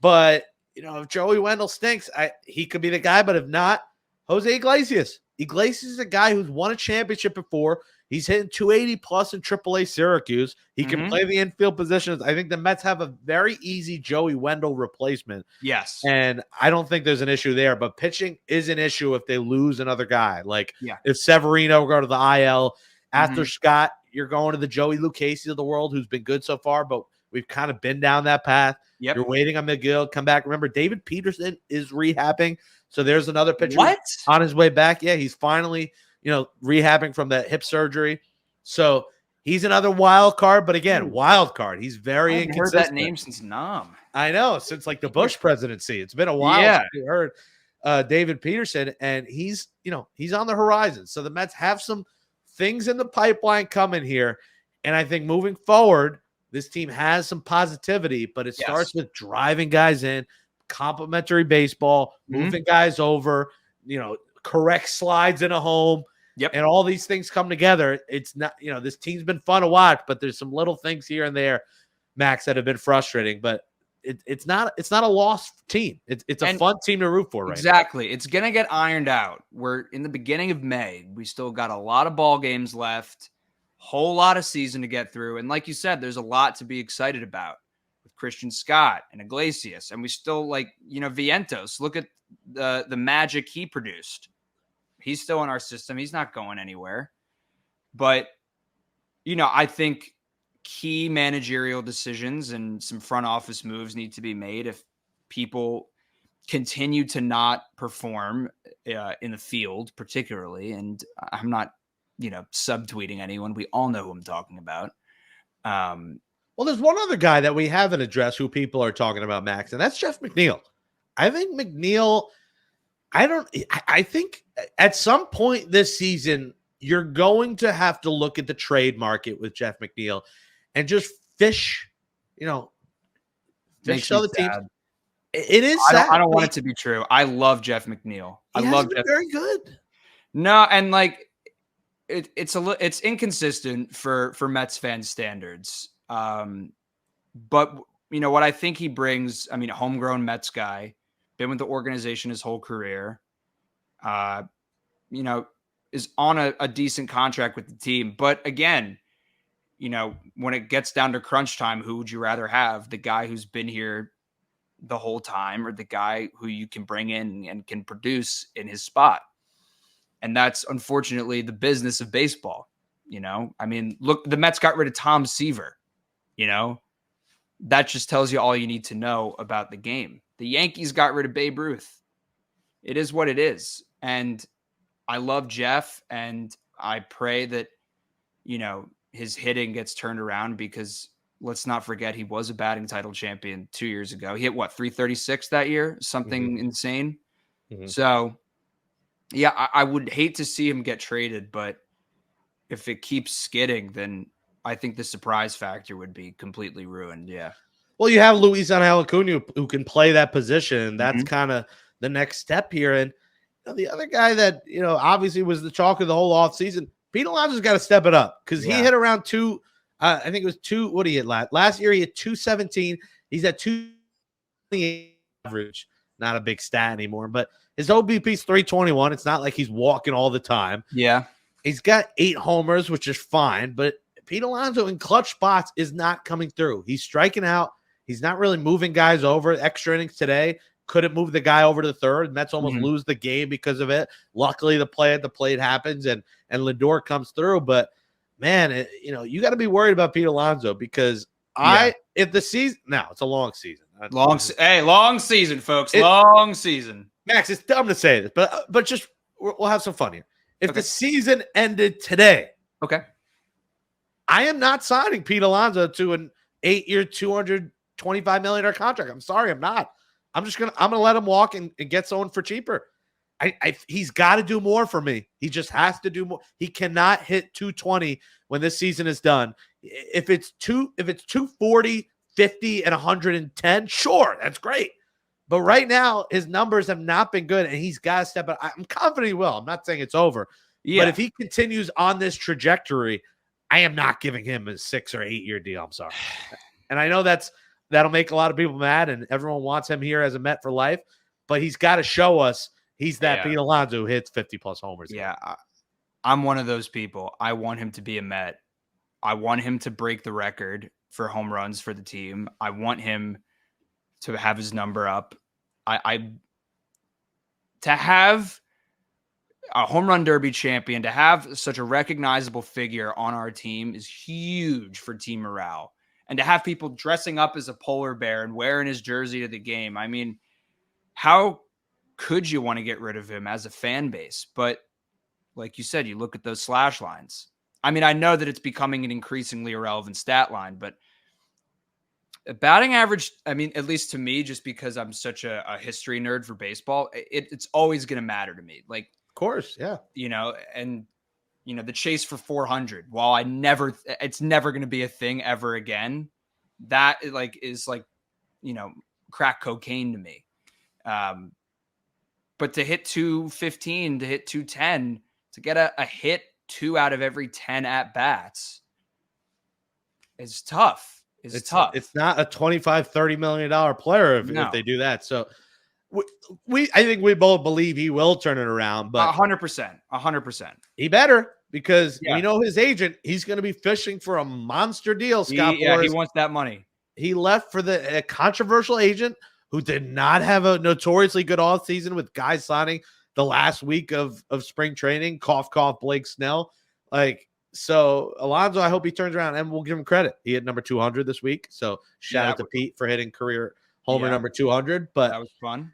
But, if Joey Wendell stinks, he could be the guy. But if not, Jose Iglesias. Iglesias is a guy who's won a championship before. He's hitting 280 plus in AAA Syracuse. He can play the infield positions. I think the Mets have a very easy Joey Wendell replacement. Yes. And I don't think there's an issue there. But pitching is an issue if they lose another guy. Like if Severino go to the IL after Scott, you're going to the Joey Lucchesi of the world, who's been good so far, but we've kind of been down that path. Yep. You're waiting on McGill come back. Remember, David Peterson is rehabbing. So there's another pitcher on his way back. Yeah, he's finally, rehabbing from that hip surgery. So he's another wild card. But again, wild card. He's very inconsistent. I've heard that name since Nam. I know, since like the Bush presidency. It's been a while since we heard David Peterson, and he's on the horizon. So the Mets have some things in the pipeline coming here. And I think moving forward, this team has some positivity, but it starts with driving guys in, complimentary baseball, moving guys over, correct slides in a home. Yep. And all these things come together. It's not, this team's been fun to watch, but there's some little things here and there, Max, that have been frustrating. But it's not a lost team. It's a fun team to root for right now. Exactly. It's gonna get ironed out. We're in the beginning of May. We still got a lot of ball games left, whole lot of season to get through. And like you said, there's a lot to be excited about with Christian Scott and Iglesias. And we still Vientos. Look at the magic he produced. He's still in our system. He's not going anywhere. But, I think key managerial decisions and some front office moves need to be made if people continue to not perform in the field, particularly. And I'm not, subtweeting anyone. We all know who I'm talking about. Well, there's one other guy that we haven't addressed who people are talking about, Max, and that's Jeff McNeil. I think McNeil, I think at some point this season, you're going to have to look at the trade market with Jeff McNeil and just fish other teams. It is sad. I don't want it to be true. I love Jeff McNeil. I love Jeff. Very good. No, and it's inconsistent for Mets fan standards. But what I think he brings, a homegrown Mets guy, been with the organization his whole career, is on a decent contract with the team. But again, when it gets down to crunch time, who would you rather have? The guy who's been here the whole time, or the guy who you can bring in and can produce in his spot? And that's unfortunately the business of baseball. Look, the Mets got rid of Tom Seaver. That just tells you all you need to know about the game. The Yankees got rid of Babe Ruth. it is what it is. And I love Jeff, and I pray that, his hitting gets turned around, because let's not forget he was a batting title champion 2 years ago. He hit 336 that year, something insane. So yeah, I would hate to see him get traded, but if it keeps skidding, then I think the surprise factor would be completely ruined. Yeah. Well, you have Luis Angel Acuna who can play that position. That's kind of the next step here. And the other guy that, obviously was the chalk of the whole offseason, Pete Alonso's got to step it up, because he hit around two. I think it was two. What did he hit last year? He hit 217. He's at 228 average. Not a big stat anymore, but his OBP's 321. It's not like he's walking all the time. Yeah. He's got 8 homers, which is fine, but Pete Alonso in clutch spots is not coming through. He's striking out. He's not really moving guys over. Extra innings today couldn't move the guy over to the third. Mets almost lose the game because of it. Luckily, the play at the plate happens, and Lindor comes through. But man, you got to be worried about Pete Alonso, because if the season now, it's a long season. Long season, folks. Long season. Max, it's dumb to say this, but just we'll have some fun here. If the season ended today, okay, I am not signing Pete Alonso to an 8-year, $225 million contract. I'm sorry, I'm not. I'm gonna let him walk and get someone for cheaper. He's got to do more for me. He just has to do more. He cannot hit 220 when this season is done. If it's 240, 50, and 110, sure, that's great. But right now, his numbers have not been good, and he's got to step up. I'm confident he will. I'm not saying it's over. Yeah. But if he continues on this trajectory, I am not giving him a 6 or 8 year deal. I'm sorry. And I know that'll make a lot of people mad, and everyone wants him here as a Met for life. But he's got to show us he's that Pete Alonso who hits 50-plus homers. Yeah, I'm one of those people. I want him to be a Met. I want him to break the record for home runs for the team. I want him to have his number up. To have a home run derby champion, to have such a recognizable figure on our team is huge for team morale. And to have people dressing up as a polar bear and wearing his jersey to the game. I mean, how could you want to get rid of him as a fan base? But like you said, you look at those slash lines. I mean, I know that it's becoming an increasingly irrelevant stat line, but batting average, I mean, at least to me, just because I'm such a history nerd for baseball, it's always going to matter to me. Like, of course, yeah. And the chase for 400, while it's never going to be a thing ever again. That is crack cocaine to me. But to hit 215, to hit 210, to get a hit 2 out of every 10 at bats is tough. It's tough. It's not a $25-30 million player if they do that. So I think we both believe he will turn it around, but 100%. He better, because we know his agent. He's going to be fishing for a monster deal. Scott Boras. He wants that money. He left for a controversial agent who did not have a notoriously good offseason, with guys signing the last week of spring training. Cough, cough, Blake Snell. So Alonso, I hope he turns around, and we'll give him credit. He hit number 200 this week. So shout out to Pete for hitting career homer number 200. But that was fun.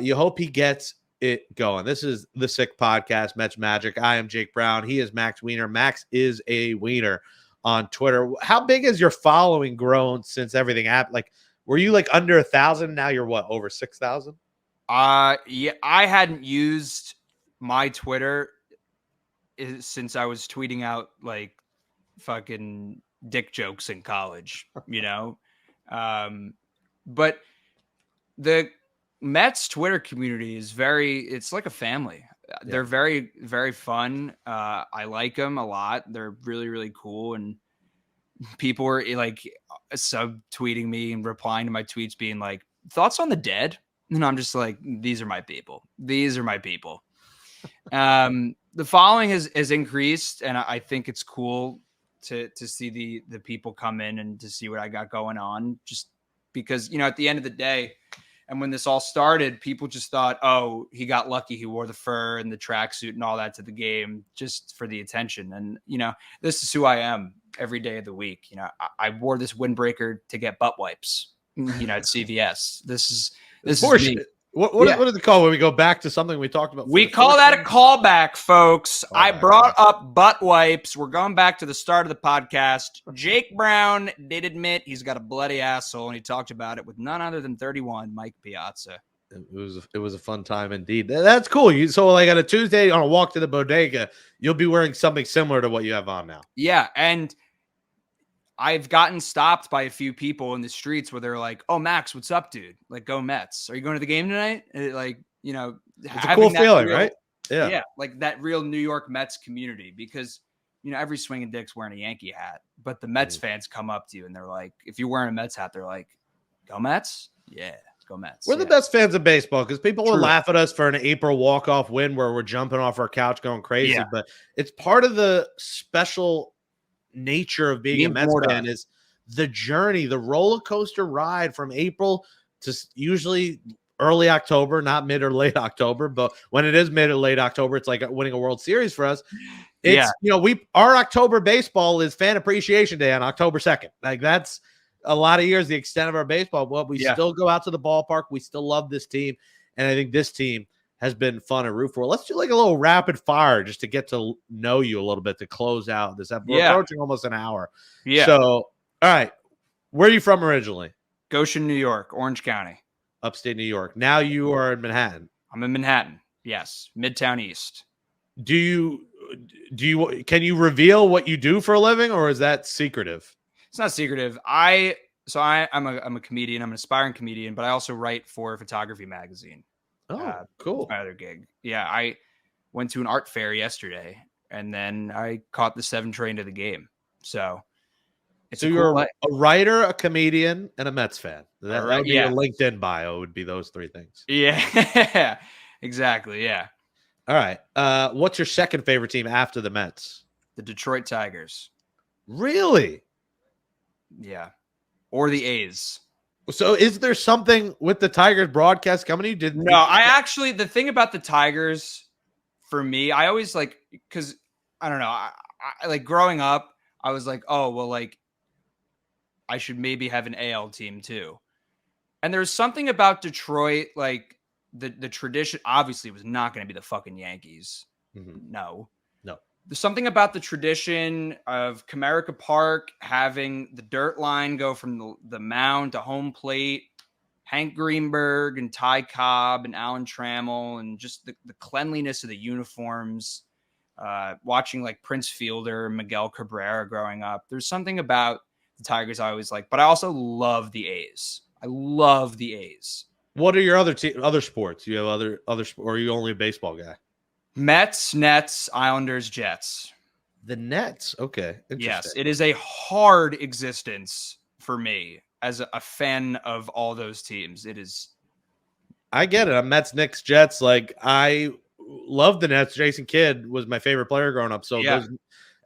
You hope he gets it going. This is the Sick Podcast, Mets Magic. I am Jake Brown. He is Max Weiner. Max is a Wiener on Twitter. How big has your following grown since everything happened? Were you under 1,000? Now you're what, over 6,000? Yeah, I hadn't used my Twitter since I was tweeting out fucking dick jokes in college, but the Mets Twitter community is it's like a family. They're very, very fun. I like them a lot. They're really, really cool. And people were subtweeting me and replying to my tweets being like, thoughts on the dead? And I'm just like, these are my people. These are my people. The following has increased, and I think it's cool to see the people come in and to see what I got going on, just because, at the end of the day, and when this all started, people just thought, oh, he got lucky. He wore the fur and the tracksuit and all that to the game just for the attention. And, this is who I am every day of the week. I wore this windbreaker to get butt wipes, at CVS. This is me. What is it called when we go back to something we talked about? We call that a callback, folks. I brought up butt wipes. We're going back to the start of the podcast. Jake Brown did admit he's got a bloody asshole, and he talked about it with none other than 31 Mike Piazza. It was a fun time indeed. That's cool. So like on a Tuesday on a walk to the bodega, you'll be wearing something similar to what you have on now. Yeah, and I've gotten stopped by a few people in the streets where they're like, "Oh, Max, what's up, dude? Like, go Mets. Are you going to the game tonight?" Like, you know, it's a cool feeling, right? Yeah, like that real New York Mets community, because you know every swinging dick's wearing a Yankee hat, but the Mets fans come up to you and they're like, if you're wearing a Mets hat, they're like, "Go Mets, yeah, go Mets." We're the best fans of baseball because people will laugh at us for an April walk-off win where we're jumping off our couch going crazy, but it's part of the special nature of being a Mets fan is the journey, the roller coaster ride from April to usually early October, not mid or late October, but when it is mid or late October, it's like winning a World Series for us. It's you know, our October baseball is Fan Appreciation Day on October 2nd. Like that's a lot of years the extent of our baseball, but we still go out to the ballpark. We still love this team, and I think this team has been fun to root for. Let's do like a little rapid fire just to get to know you a little bit to close out this episode. We're approaching almost an hour. Yeah. So, all right. Where are you from originally? Goshen, New York, Orange County. Upstate New York. Now you are in Manhattan. I'm in Manhattan. Yes. Midtown East. Can you reveal what you do for a living, or is that secretive? It's not secretive. I'm a comedian. I'm an aspiring comedian, but I also write for a photography magazine. Oh, cool. My other gig. Yeah, I went to an art fair yesterday, and then I caught the 7 train to the game. So you're a writer, a comedian, and a Mets fan. That would be your LinkedIn bio. Would be those 3 things. Yeah, exactly. Yeah. All right. What's your second favorite team after the Mets? The Detroit Tigers. Really? Yeah. Or the A's. So is there something with the Tigers broadcast company? The thing about the Tigers for me, I always like, because I don't know, I like growing up, I was like, oh, well, like I should maybe have an AL team too. And there's something about Detroit, like the tradition obviously was not going to be the fucking Yankees. Mm-hmm. No. There's something about the tradition of Comerica Park having the dirt line go from the mound to home plate. Hank Greenberg and Ty Cobb and Alan Trammell, and just the cleanliness of the uniforms. Watching like Prince Fielder, Miguel Cabrera growing up. There's something about the Tigers I always like, but I also love the A's. I love the A's. What are your other sports? You have other or are you only a baseball guy? Mets, Nets, Islanders, Jets. The Nets. Okay. Yes, it is a hard existence for me as a fan of all those teams. It is. I get it. I'm Mets, Knicks, Jets. Like I love the Nets. Jason Kidd was my favorite player growing up. So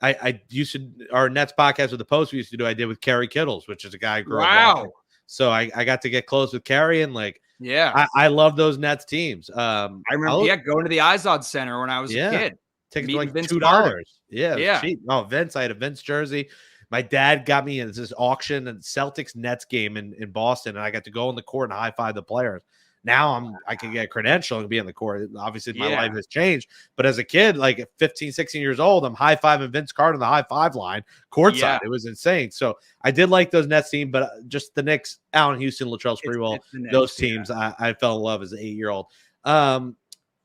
I used to, our Nets podcast with the Post we used to do, I did with Kerry Kittles, which is a guy I grew up watching. So I got to get close with Kerry, and like, I love those Nets teams. I remember, going to the Izod Center when I was a kid. Tickets were like $2. Yeah. Cheap. Oh, Vince, I had a Vince jersey. My dad got me in this auction and Celtics Nets game in Boston, and I got to go in the court and high five the players. Now I can get a credential and be in the court. Obviously, my life has changed. But as a kid, like at 15, 16 years old, I'm high fiving Vince Carter on the high five line courtside. Yeah. It was insane. So I did like those Nets teams, but just the Knicks, Allen Houston, Latrell Sprewell, those teams I fell in love as an 8-year-old.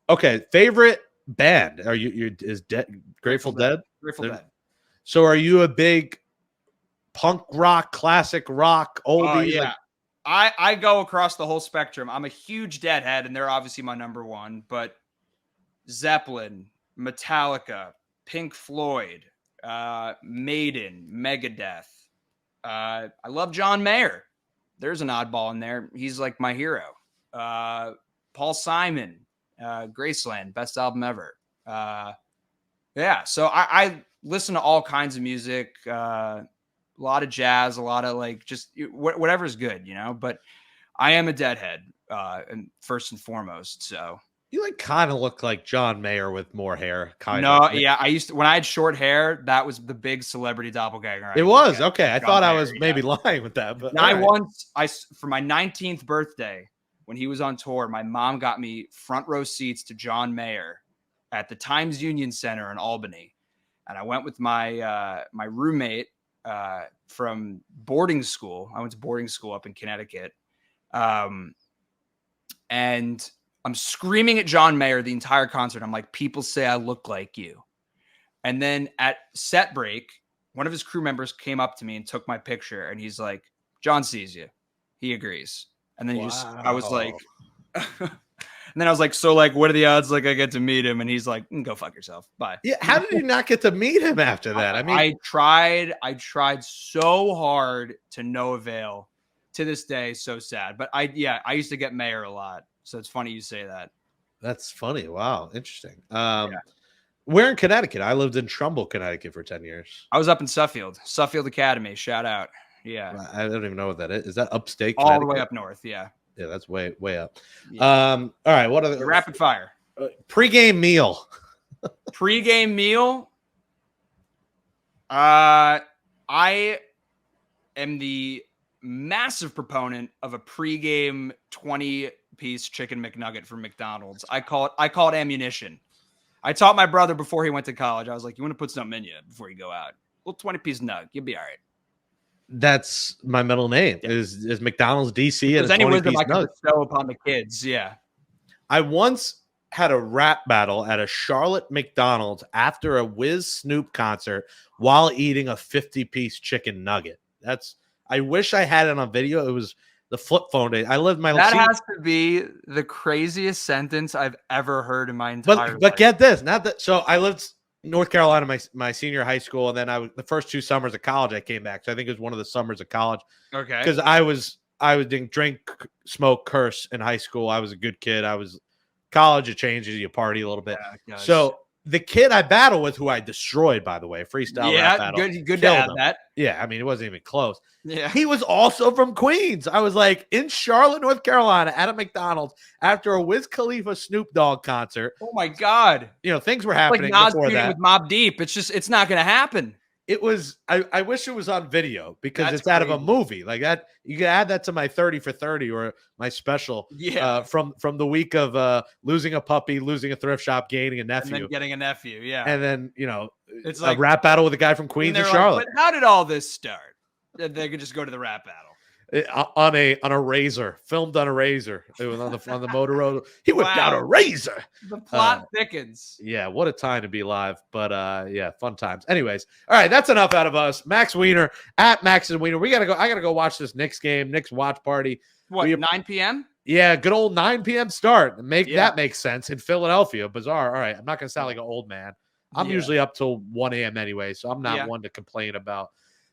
Okay, favorite band? Are you Grateful Dead? Grateful Dead. So are you a big punk rock, classic rock, oldies? Yeah. I go across the whole spectrum. I'm a huge Deadhead, and they're obviously my number one, but Zeppelin, Metallica, Pink Floyd, Maiden, Megadeth. I love John Mayer. There's an oddball in there. He's like my hero. Paul Simon, Graceland, best album ever. So I listen to all kinds of music. A lot of jazz, a lot of like just whatever's good, but I am a Deadhead, and first and foremost. So you like kind of look like John Mayer with more hair. I used to, when I had short hair, that was the big celebrity doppelganger. It was okay. I thought I was maybe lying with that, but for my 19th birthday, when he was on tour, my mom got me front row seats to John Mayer at the Times Union Center in Albany. And I went with my my roommate from boarding school. I went to boarding school up in Connecticut. And I'm screaming at John Mayer the entire concert. I'm like, people say I look like you. And then at set break, one of his crew members came up to me and took my picture. And he's like, John sees you. He agrees. And then I was like, and then I was like, so like, what are the odds? Like I get to meet him. And he's like, go fuck yourself. Bye. Yeah. How did you not get to meet him after that? I mean, I tried so hard to no avail. To this day, so sad. But I used to get Mayer a lot. So it's funny you say that. That's funny. Wow. Interesting. Where in Connecticut? I lived in Trumbull, Connecticut for 10 years. I was up in Suffield Academy. Shout out. Yeah. I don't even know what that is. Is that upstate all the way up north? Yeah. Yeah, that's way up. Yeah. All right. What are the rapid fire? Pre-game meal. Pre-game meal. I am the massive proponent of a pre-game 20-piece chicken McNugget from McDonald's. I call it ammunition. I taught my brother before he went to college. I was like, you want to put something in you before you go out? A little 20-piece nug. You'll be all right. That's my middle name is McDonald's DC. And any wisdom I can bestow upon the kids. Yeah. I once had a rap battle at a Charlotte McDonald's after a Wiz Snoop concert while eating a 50-piece chicken nugget. I wish I had it on video. It was the flip phone day. I lived my life. That has to be the craziest sentence I've ever heard in my entire life. But get this, so I lived in North Carolina my senior high school, and then the first 2 summers of college I came back. So I think it was one of the summers of college. Okay. Because I was doing drink, smoke, curse in high school. I was a good kid. College, it changes, you party a little bit. Yeah, so the kid I battled with, who I destroyed, by the way, freestyle rap battle. Good to add that. Yeah, I mean, it wasn't even close. Yeah. He was also from Queens. I was like in Charlotte, North Carolina at a McDonald's after a Wiz Khalifa Snoop Dogg concert. Oh my God. Things were happening like before that. With Mobb Deep. It's not going to happen. It was, I wish it was on video because it's out of a movie like that. You can add that to my 30 for 30 or my special from the week of losing a puppy, losing a thrift shop, gaining a nephew, and then getting a nephew. Yeah. And then, it's like a rap battle with a guy from Queens and Charlotte. But how did all this start? They could just go to the rap battle. On a razor, filmed on a razor. It was on the Motorola. He whipped out a razor. The plot thickens. Yeah, what a time to be alive. But yeah, fun times. Anyways, all right, that's enough out of us. Max Wiener at Max and Wiener. I gotta go watch this Knicks game, Knicks watch party. What, 9 p.m.? Yeah, good old 9 p.m. start. That makes sense in Philadelphia. Bizarre. All right, I'm not gonna sound like an old man. I'm usually up till 1 a.m. anyway, so I'm not one to complain about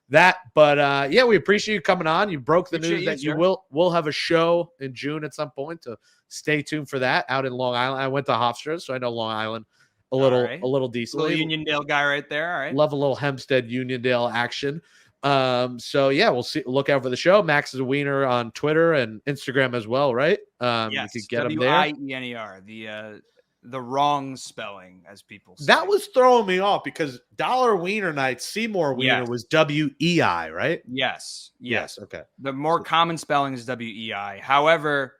that. But we appreciate you coming on. You broke the news that you will have a show in June at some point, so stay tuned for that out in Long Island. I went to Hofstra, so I know Long Island a little decently. Little Uniondale guy right there. All right. Love a little Hempstead Uniondale action. We'll see. Look out for the show. Max is a Wiener on Twitter and Instagram as well, right? Yes, you could get him there. Wiener, the wrong spelling, as people say. That was throwing me off because Dollar Wiener Night, Seymour Wiener was WEI, right? Yes. Okay. The more common spelling is WEI. However,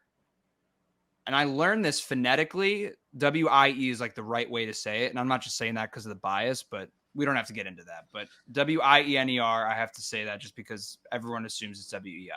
and I learned this phonetically, WIE is like the right way to say it. And I'm not just saying that because of the bias, but we don't have to get into that. But WIENER, I have to say that just because everyone assumes it's WEI.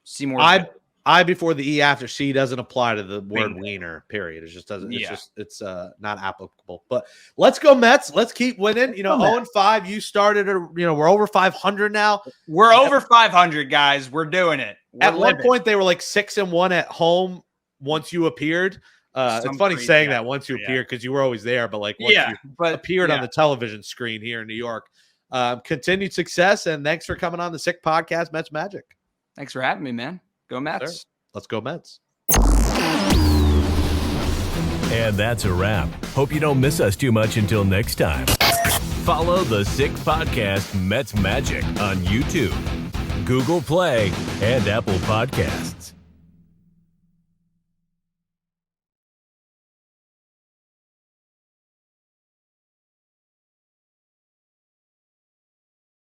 Seymour. I before the E after C doesn't apply to the word wiener, period. It just doesn't. It's not applicable. But let's go Mets. Let's keep winning. 0-5. You started. We're over 500 now. We're over 500, guys. We're doing it. At one point, they were like 6-1 at home once you appeared. It's funny saying that once you appeared because you were always there, but like once you appeared on the television screen here in New York. Continued success, and thanks for coming on the Sick Podcast, Mets Magic. Thanks for having me, man. Go Mets. Sir. Let's go Mets. And that's a wrap. Hope you don't miss us too much until next time. Follow the Sick Podcast Mets Magic on YouTube, Google Play, and Apple Podcasts.